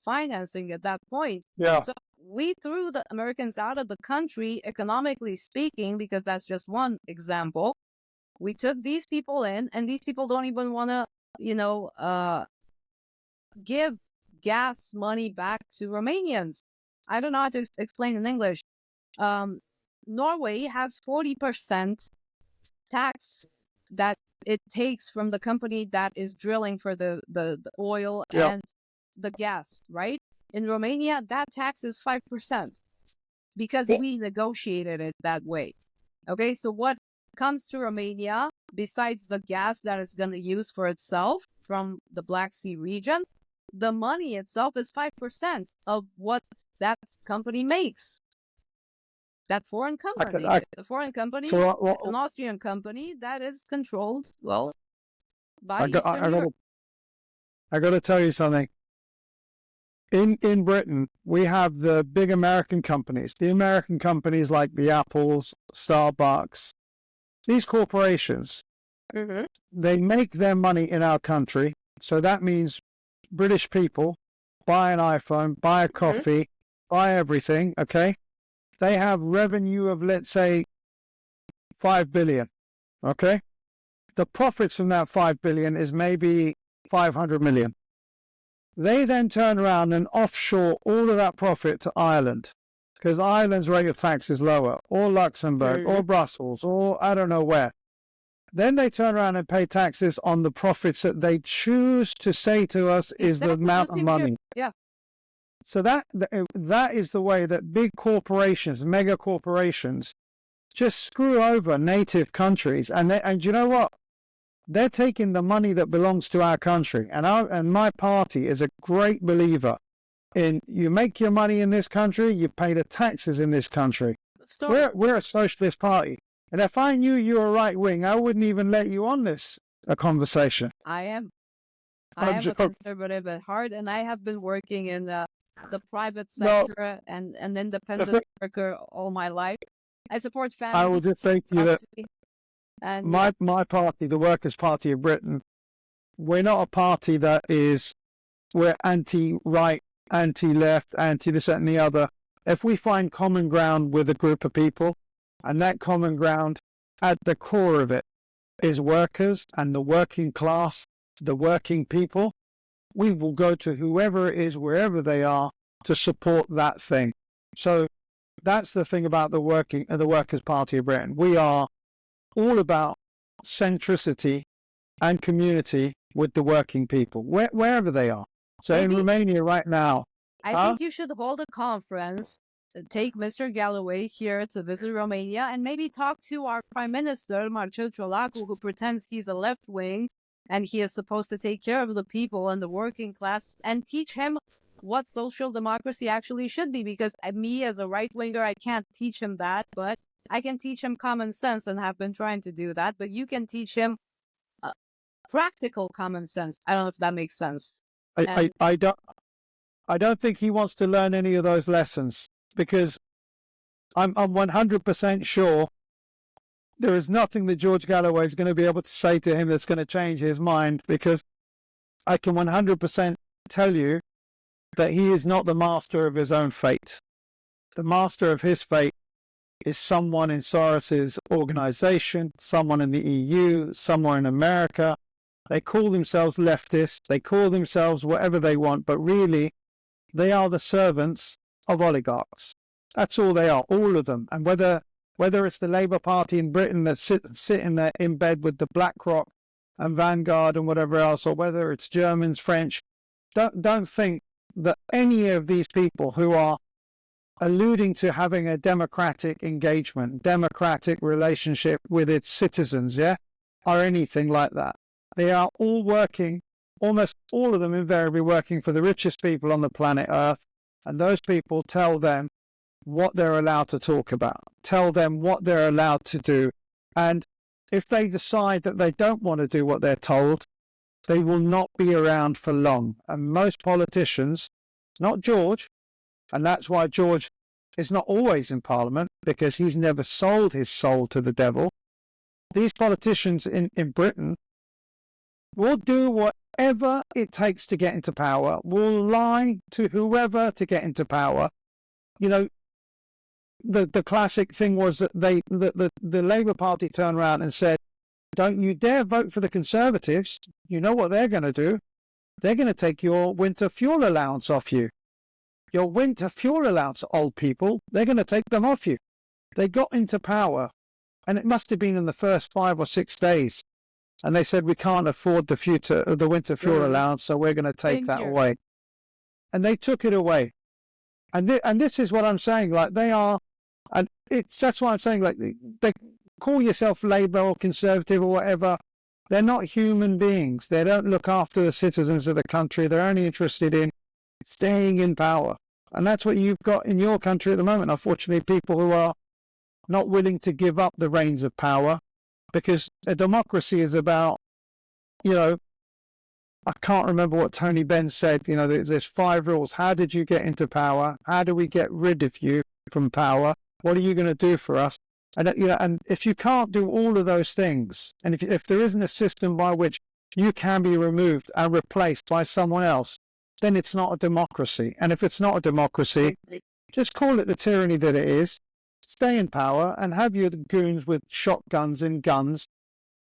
financing at that point. So we threw the Americans out of the country, economically speaking, because that's just one example. We took these people in, and these people don't even want to, give gas money back to Romanians. I don't know how to explain in English. Norway has 40% tax that it takes from the company that is drilling for the oil Yeah. and the gas, right? In Romania, that tax is 5% because we negotiated it that way. Okay, so what comes to Romania, besides the gas that it's going to use for itself from the Black Sea region, the money itself is 5% of what that company makes. That foreign company. The foreign company, So an Austrian company that is controlled, well, by I Eastern Europe. got to tell you something. In Britain, we have the big American companies. The American companies like the Apples, Starbucks, these corporations, they make their money in our country. So that means British people buy an iPhone, buy a coffee, buy everything, okay? They have revenue of, let's say, 5 billion, okay? The profits from that 5 billion is maybe 500 million. They then turn around and offshore all of that profit to Ireland, because Ireland's rate of tax is lower, or Luxembourg, or Brussels, or I don't know where. Then they turn around and pay taxes on the profits that they choose to say to us is the amount of money. Yeah. So that is the way that big corporations, mega corporations, just screw over native countries. And you know what? They're taking the money that belongs to our country. And my party is a great believer in you make your money in this country, you pay the taxes in this country. We're a socialist party. And if I knew you were right wing, I wouldn't even let you on this conversation. I am a conservative at heart, and I have been working in the private sector and independent worker all my life. I support family. I will just say to you that and my party, the Workers' Party of Britain, we're not a party that we're anti-right, anti-left, anti-this, that, and the other. If we find common ground with a group of people, and that common ground at the core of it is workers and the working class, the working people, we will go to whoever it is, wherever they are, to support that thing. So that's the thing about the Workers' Party of Britain. We are all about centricity and community with the working people, wherever they are. So in Romania right now, I think you should hold a conference, take Mr. Galloway here to visit Romania, and maybe talk to our Prime Minister, Marcel Ciolacu, who pretends he's a left wing and he is supposed to take care of the people and the working class, and teach him what social democracy actually should be. Because me, as a right winger, I can't teach him that, but I can teach him common sense and have been trying to do that. But you can teach him practical common sense. I don't know if that makes sense. I don't think he wants to learn any of those lessons, because I'm 100% sure there is nothing that George Galloway is going to be able to say to him that's going to change his mind, because I can 100% tell you that he is not the master of his own fate. The master of his fate is someone in Soros's organization, someone in the EU, someone in America. They call themselves leftists, they call themselves whatever they want, but really they are the servants of oligarchs. That's all they are, all of them. And whether it's the Labour Party in Britain that's sitting there in bed with the BlackRock and Vanguard and whatever else, or whether it's Germans, French, don't think that any of these people who are alluding to having a democratic engagement, democratic relationship with its citizens, are anything like that. They are all working, almost all of them invariably working for the richest people on the planet Earth, and those people tell them what they're allowed to talk about, tell them what they're allowed to do, and if they decide that they don't want to do what they're told, they will not be around for long. And most politicians, not George, and that's why George is not always in Parliament, because he's never sold his soul to the devil. These politicians in Britain will do whatever it takes to get into power, will lie to whoever to get into power. You know, the classic thing was that the Labour Party turned around and said, don't you dare vote for the Conservatives. You know what they're going to do? They're going to take your winter fuel allowance off you. your winter fuel allowance, old people, they're going to take them off you. They got into power, and it must have been in the first 5 or 6 days. And they said, we can't afford the winter fuel allowance, so we're going to take that away. And they took it away. And this is what I'm saying, like they are, and that's why I'm saying, like they call yourself Labour or Conservative or whatever. They're not human beings. They don't look after the citizens of the country. They're only interested in staying in power. And that's what you've got in your country at the moment. Unfortunately, people who are not willing to give up the reins of power, because a democracy is about, I can't remember what Tony Benn said, there's 5 rules. How did you get into power? How do we get rid of you from power? What are you going to do for us? And, and if you can't do all of those things, and if there isn't a system by which you can be removed and replaced by someone else, then it's not a democracy. And if it's not a democracy, just call it the tyranny that it is. Stay in power and have your goons with shotguns and guns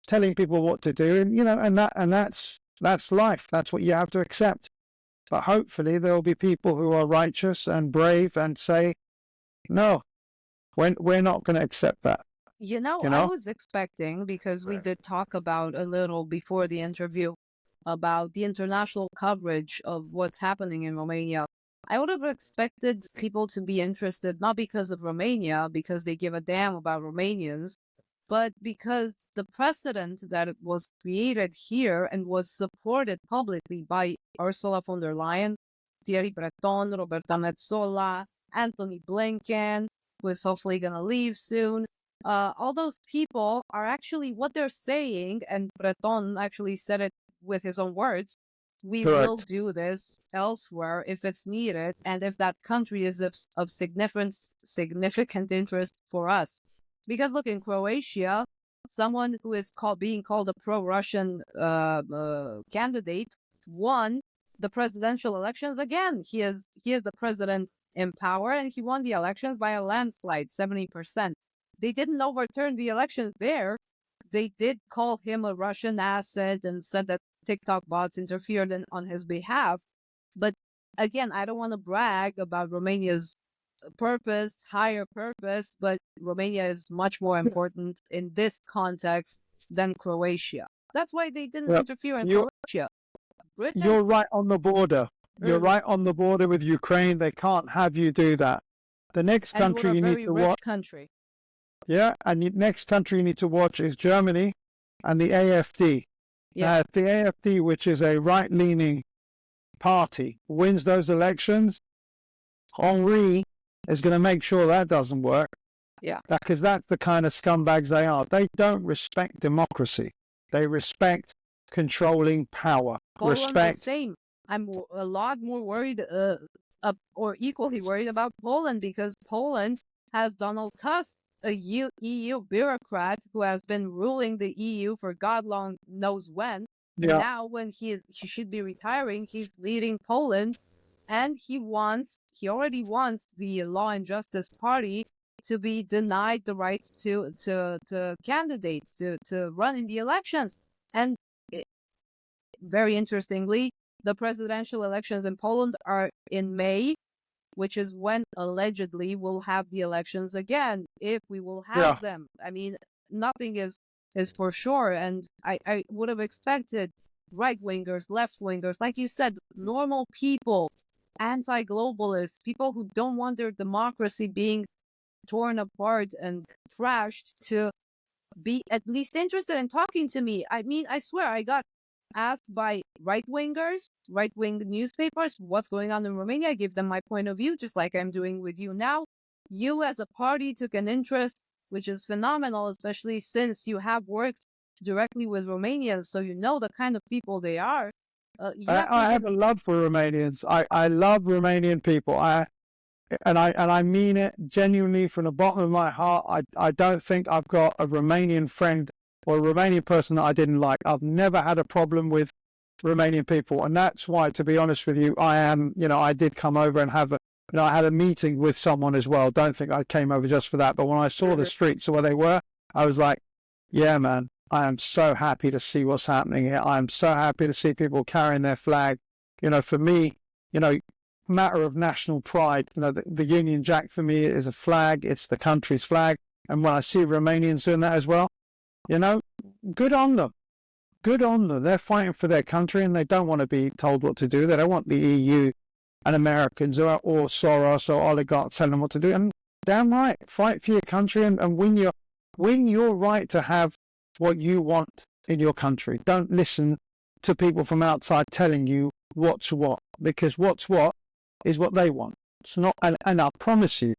telling people what to do. And, that's life. That's what you have to accept. But hopefully there'll be people who are righteous and brave and say, no, we're not going to accept that. I was expecting, because we did talk about a little before the interview about the international coverage of what's happening in Romania. I would have expected people to be interested, not because of Romania, because they give a damn about Romanians, but because the precedent that was created here and was supported publicly by Ursula von der Leyen, Thierry Breton, Roberta Metsola, Anthony Blinken, who is hopefully going to leave soon. All those people are actually what they're saying, and Breton actually said it with his own words. We Correct. will do this elsewhere if it's needed, and if that country is of significant interest for us. Because look, in Croatia, someone who is being called a pro-Russian candidate won the presidential elections again. He is the president in power, and he won the elections by a landslide, 70%. They didn't overturn the elections there. They did call him a Russian asset and said that TikTok bots interfered on his behalf. But again, I don't want to brag about Romania's higher purpose, but Romania is much more important in this context than Croatia. That's why they didn't interfere in Croatia. Britain, you're right on the border. You're right on the border with Ukraine. They can't have you do that. The next country you need to watch. Country. Yeah, and the next country you need to watch is Germany and the AfD. Yeah. The AfD, which is a right-leaning party, wins those elections. Henri is going to make sure that doesn't work. Yeah. Because that's the kind of scumbags they are. They don't respect democracy. They respect controlling power. Poland the same. I'm a lot more worried, or equally worried about Poland, because Poland has Donald Tusk, a EU bureaucrat who has been ruling the EU for God long knows when. Yeah. Now, when he should be retiring, he's leading Poland, and he already wants the Law and Justice Party to be denied the right to candidate, to run in the elections. And very interestingly, the presidential elections in Poland are in May, which is when allegedly we'll have the elections again, if we will have them. I mean, nothing is for sure. And I would have expected right-wingers, left-wingers, like you said, normal people, anti-globalists, people who don't want their democracy being torn apart and trashed, to be at least interested in talking to me. I mean, I swear, I got asked by right-wingers, right-wing newspapers, what's going on in Romania. I give them my point of view, just like I'm doing with you now. You as a party took an interest, which is phenomenal, especially since you have worked directly with Romanians, so you know the kind of people they are. I have a love for Romanians. I love Romanian people. And I mean it genuinely from the bottom of my heart. I don't think I've got a Romanian friend or a Romanian person that I didn't like. I've never had a problem with Romanian people. And that's why, to be honest with you, I did come over and have I had a meeting with someone as well. Don't think I came over just for that. But when I saw the streets where they were, I was like, yeah, man, I am so happy to see what's happening here. I am so happy to see people carrying their flag. For me, matter of national pride. You know, the Union Jack for me is a flag. It's the country's flag. And when I see Romanians doing that as well, you know, good on them. Good on them. They're fighting for their country and they don't want to be told what to do. They don't want the EU and Americans or Soros or oligarchs telling them what to do. And damn right, fight for your country and win your right to have what you want in your country. Don't listen to people from outside telling you what's what, because what's what is what they want. It's not, and I promise you,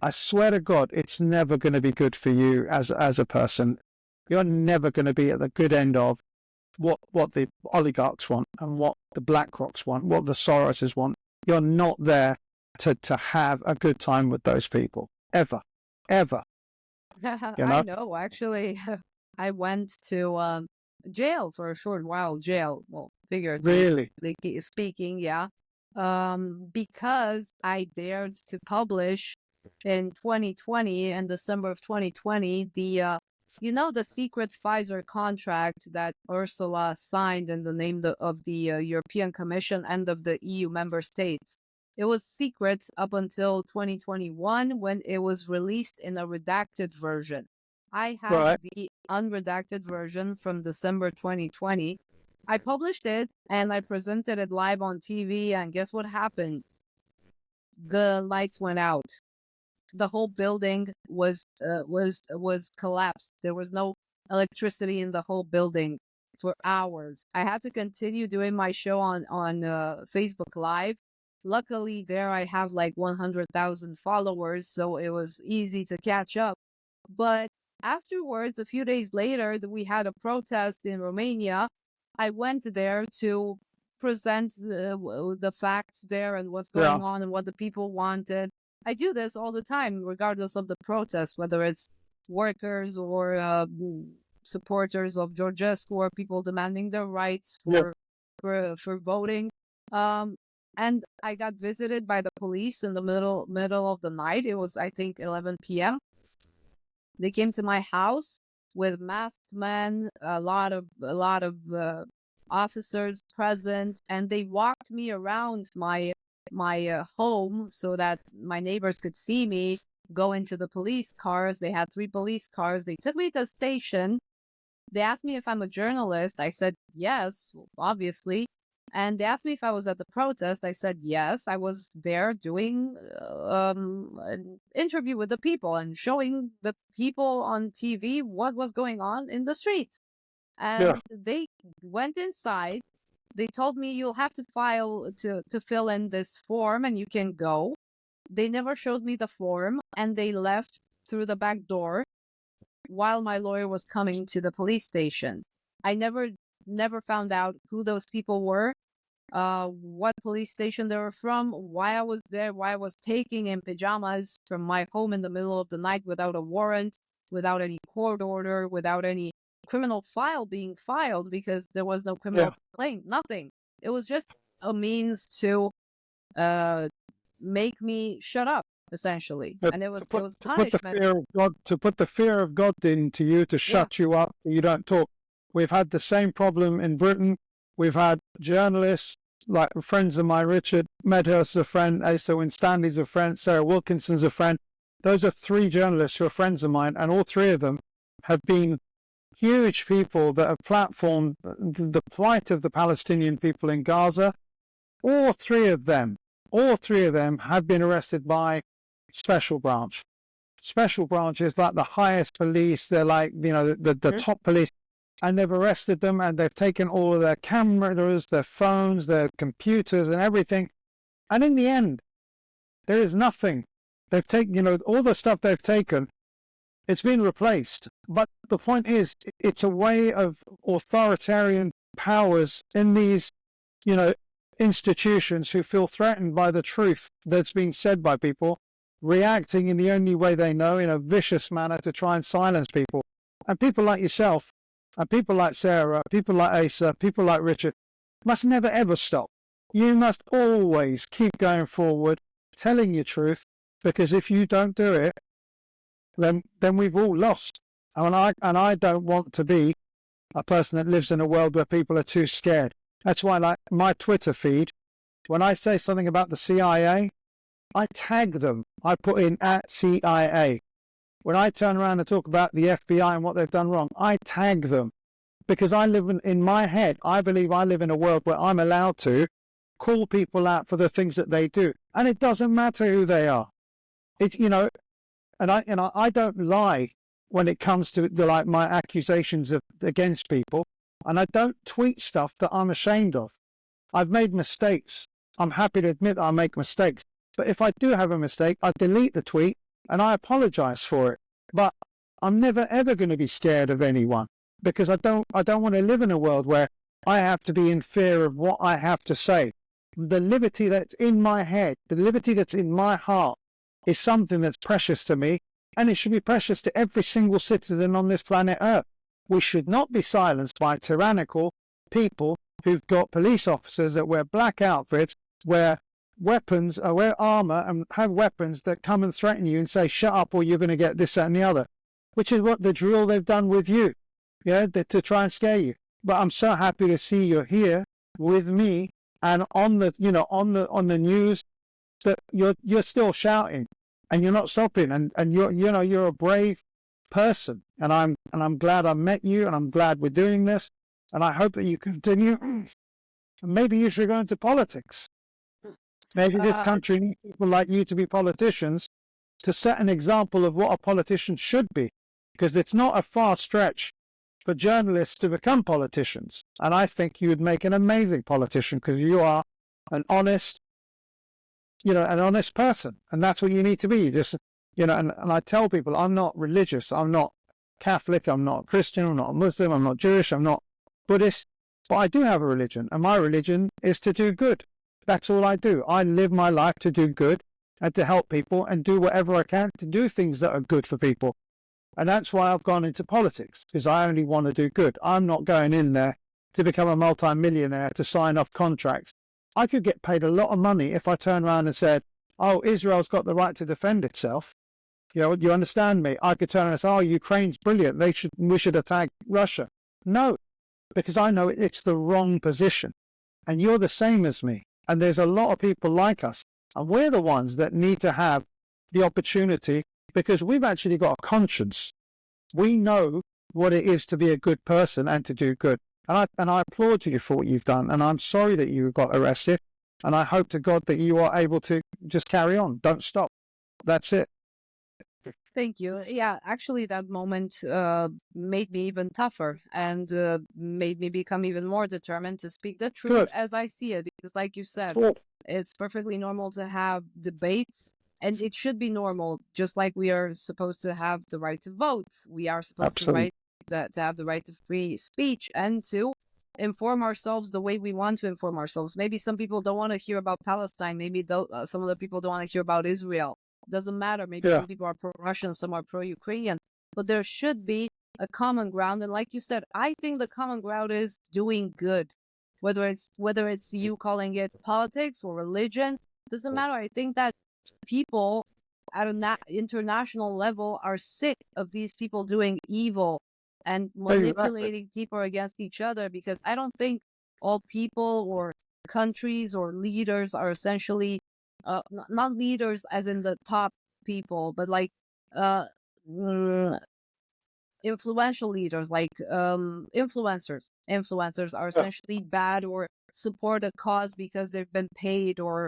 I swear to God, it's never going to be good for you as a person. You're never going to be at the good end of what the oligarchs want and what the BlackRocks want, what the Soroses want. You're not there to have a good time with those people, ever. You know? I know, actually. I went to jail for a short while. Well, figuratively Really? speaking, yeah. Because I dared to publish in 2020, in December of 2020, the the secret Pfizer contract that Ursula signed in the name of the European Commission and of the EU member states. It was secret up until 2021 when it was released in a redacted version. I have the unredacted version from December 2020. I published it and I presented it live on TV, and guess what happened? The lights went out. The whole building was collapsed. There was no electricity in the whole building for hours. I had to continue doing my show on Facebook Live. Luckily, there I have like 100,000 followers, so it was easy to catch up. But afterwards, a few days later, we had a protest in Romania. I went there to present the facts there and what's going on and what the people wanted. I do this all the time, regardless of the protest, whether it's workers or supporters of Georgescu or people demanding their rights for voting. And I got visited by the police in the middle of the night. It was, I think, 11 p.m. They came to my house with masked men, a lot of officers present, and they walked me around my home so that my neighbors could see me go into the police cars. They had 3 police cars. They took me to the station. They asked me if I'm a journalist. I said yes, obviously. And they asked me if I was at the protest. I said yes. I was there doing an interview with the people and showing the people on TV what was going on in the streets. And they went inside. They told me you'll have to fill in this form and you can go. They never showed me the form and they left through the back door while my lawyer was coming to the police station. I never found out who those people were, what police station they were from, why I was there, why I was taking in pajamas from my home in the middle of the night without a warrant, without any court order, without any criminal file being filed, because there was no criminal complaint, nothing. It was just a means to make me shut up, essentially. And it was punishment. To put the fear of God into you, to shut you up, you don't talk. We've had the same problem in Britain. We've had journalists, like friends of mine, Richard Medhurst's a friend, Asa Winstanley's a friend, Sarah Wilkinson's a friend. Those are 3 journalists who are friends of mine, and all 3 of them have been huge people that have platformed the plight of the Palestinian people in Gaza. All three of them have been arrested by Special Branch. Special Branch is like the highest police. They're like, the top police. And they've arrested them and they've taken all of their cameras, their phones, their computers and everything. And in the end, there is nothing. They've taken, all the stuff they've taken, it's been replaced. But the point is, it's a way of authoritarian powers in these, institutions who feel threatened by the truth that's being said by people, reacting in the only way they know, in a vicious manner, to try and silence people. And people like yourself, and people like Sarah, people like Asa, people like Richard, must never ever stop. You must always keep going forward, telling your truth, because if you don't do it, then we've all lost. And I don't want to be a person that lives in a world where people are too scared. That's why, like, my Twitter feed When I say something about the CIA, I tag them. I put in at CIA. When I turn around and talk about the FBI and what they've done wrong, I tag them. Because I live in my head, I believe I live in a world where I'm allowed to call people out for the things that they do. And it doesn't matter who they are. It's, and I don't lie when it comes to my accusations against people. And I don't tweet stuff that I'm ashamed of. I've made mistakes. I'm happy to admit that I make mistakes. But if I do have a mistake, I delete the tweet and I apologize for it. But I'm never ever going to be scared of anyone, because I don't want to live in a world where I have to be in fear of what I have to say. The liberty that's in my head, the liberty that's in my heart, is something that's precious to me, and it should be precious to every single citizen on this planet Earth. We should not be silenced by tyrannical people who've got police officers that wear black outfits, wear weapons, wear armor, and have weapons that come and threaten you and say, shut up or you're going to get this, that, and the other, which is what the drill they've done with you, to try and scare you. But I'm so happy to see you're here with me, and on the on the news, that you're still shouting and you're not stopping, and you're a brave person, and I'm glad I met you, and I'm glad we're doing this, and I hope that you continue. And maybe you should go into politics. Maybe this country needs people like you to be politicians, to set an example of what a politician should be, because it's not a far stretch for journalists to become politicians. And I think you would make an amazing politician, because you are an honest person, and that's what you need to be. Just, and I tell people, I'm not religious, I'm not Catholic, I'm not Christian, I'm not Muslim, I'm not Jewish, I'm not Buddhist, but I do have a religion, and my religion is to do good. That's all I do. I live my life to do good and to help people and do whatever I can to do things that are good for people. And that's why I've gone into politics, because I only want to do good. I'm not going in there to become a multi-millionaire to sign off contracts. I could get paid a lot of money if I turn around and said, oh, Israel's got the right to defend itself. You understand me? I could turn around and say, oh, Ukraine's brilliant, we should attack Russia. No, because I know it's the wrong position. And you're the same as me. And there's a lot of people like us. And we're the ones that need to have the opportunity, because we've actually got a conscience. We know what it is to be a good person and to do good. And I applaud you for what you've done. And I'm sorry that you got arrested. And I hope to God that you are able to just carry on. Don't stop. That's it. Thank you. Yeah, actually, that moment made me even tougher, and made me become even more determined to speak the truth Good. as I see it. Because, like you said, Good. it's perfectly normal to have debates, and it should be normal, just like we are supposed to have the right to vote. We are supposed Absolutely. to have the right to free speech and to inform ourselves the way we want to inform ourselves. Maybe some people don't want to hear about Palestine. Maybe some of the people don't want to hear about Israel. Doesn't matter. Maybe some people are pro-Russian, some are pro-Ukrainian, but there should be a common ground. And like you said, I think the common ground is doing good. Whether it's you calling it politics or religion, doesn't matter. I think that people at an international level are sick of these people doing evil and manipulating people against each other, because I don't think all people or countries or leaders are essentially not leaders as in the top people, but like influential leaders, like influencers. Influencers are essentially bad or support a cause because they've been paid, or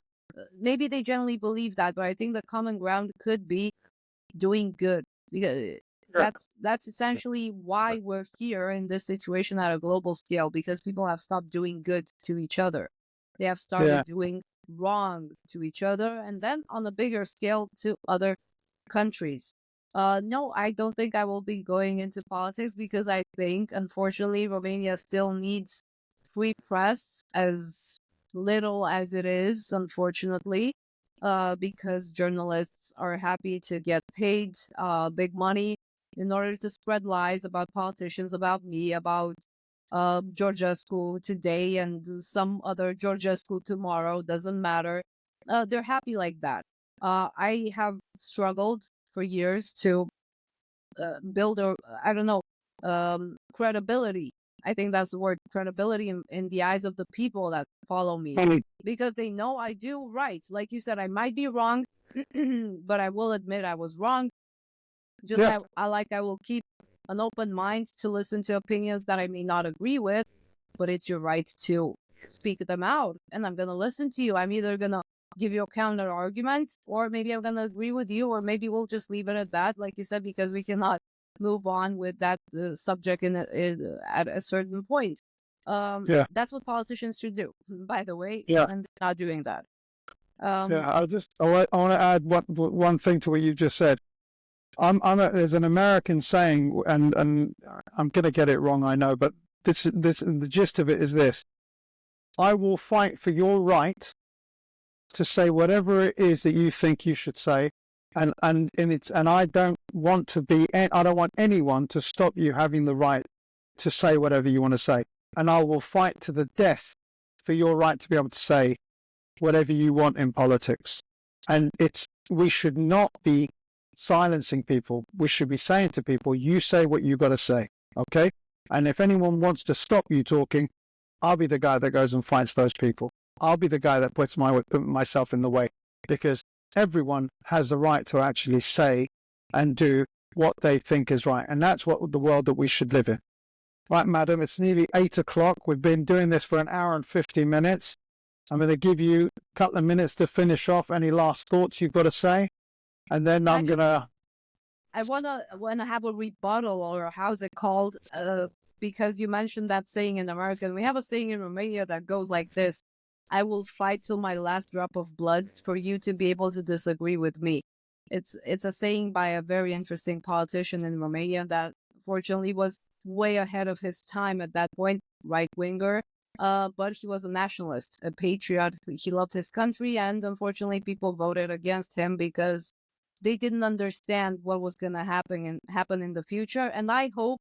maybe they generally believe that. But I think the common ground could be doing good, because that's essentially why we're here in this situation at a global scale, because people have stopped doing good to each other. They have started doing wrong to each other, and then on a bigger scale to other countries. No, I don't think I will be going into politics, because I think, unfortunately, Romania still needs free press, as little as it is, unfortunately, because journalists are happy to get paid big money in order to spread lies about politicians, about me, about Georgescu today and some other Georgescu tomorrow, doesn't matter. They're happy like that. I have struggled for years to build credibility I think that's the word, credibility in the eyes of the people that follow me, because they know I do right. Like you said, I might be wrong, but I will admit I was wrong. Just I will keep an open mind to listen to opinions that I may not agree with, but it's your right to speak them out. And I'm going to listen to you. I'm either going to give you a counter argument, or maybe I'm going to agree with you, or maybe we'll just leave it at that, like you said, because we cannot move on with that subject at a certain point. That's what politicians should do, by the way, and they're not doing that. I want to add one thing to what you just said. There's an American saying, and I'm going to get it wrong, I know, but the gist of it is this: I will fight for your right to say whatever it is that you think you should say, and I don't want anyone to stop you having the right to say whatever you want to say, and I will fight to the death for your right to be able to say whatever you want in politics. And we should not be silencing people. We should be saying to people, you say what you got to say, okay? And if anyone wants to stop you talking, I'll be the guy that goes and fights those people. I'll be the guy that puts myself in the way, because everyone has the right to actually say and do what they think is right. And that's what the world that we should live in. Right, madam, it's nearly 8 o'clock. We've been doing this for an hour and 50 minutes. I'm going to give you a couple of minutes to finish off any last thoughts you've got to say. And then I want to have a rebuttal, or how's it called? Because you mentioned that saying in America. We have a saying in Romania that goes like this: I will fight till my last drop of blood for you to be able to disagree with me. It's a saying by a very interesting politician in Romania that fortunately was way ahead of his time at that point, right-winger, but he was a nationalist, a patriot. He loved his country, and unfortunately people voted against him because they didn't understand what was going to happen in the future. And I hope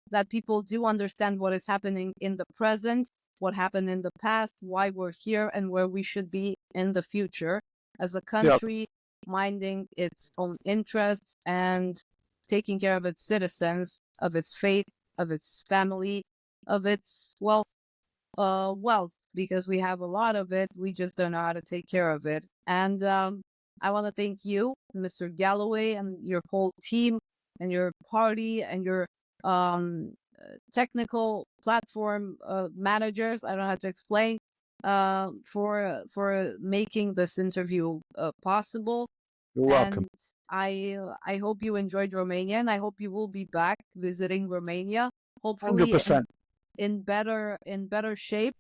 that people do understand what is happening in the present, what happened in the past, why we're here, and where we should be in the future as a country, minding its own interests and taking care of its citizens, of its faith, of its family, of its wealth, because we have a lot of it. We just don't know how to take care of it. And I want to thank you, Mr. Galloway, and your whole team, and your party, and your technical platform managers. I don't have to explain, for making this interview possible. You're welcome. And I hope you enjoyed Romania, and I hope you will be back visiting Romania, hopefully 100%. in better shape.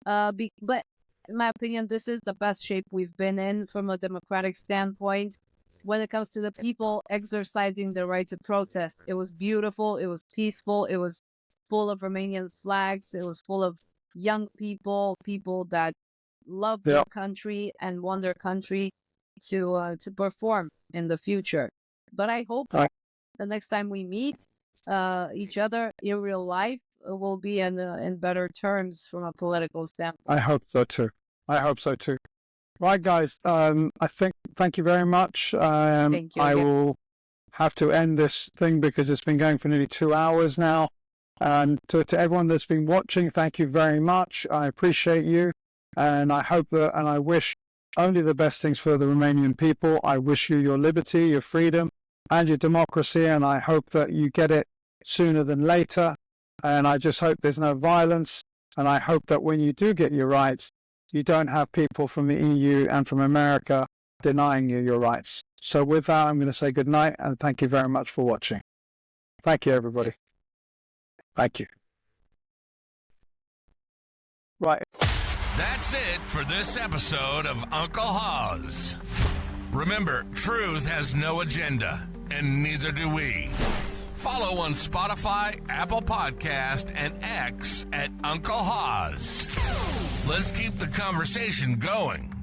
But in my opinion, this is the best shape we've been in from a democratic standpoint when it comes to the people exercising their right to protest. It was beautiful. It was peaceful. It was full of Romanian flags. It was full of young people that love their country and want their country to perform in the future. But I hope the next time we meet each other in real life, will be in better terms from a political standpoint. I hope so too. Right, guys. Thank you very much. Thank you. I will have to end this thing because it's been going for nearly 2 hours now. And to everyone that's been watching, thank you very much. I appreciate you, and I hope and I wish only the best things for the Romanian people. I wish you your liberty, your freedom, and your democracy, and I hope that you get it sooner than later. And I just hope there's no violence, and I hope that when you do get your rights, you don't have people from the EU and from America denying you your rights. So with that, I'm going to say good night, and thank you very much for watching. Thank you, everybody. Thank you. Right. That's it for this episode of Uncle Hawes. Remember, truth has no agenda, and neither do we. Follow on Spotify, Apple Podcast, and X at Uncle Hawes. Let's keep the conversation going.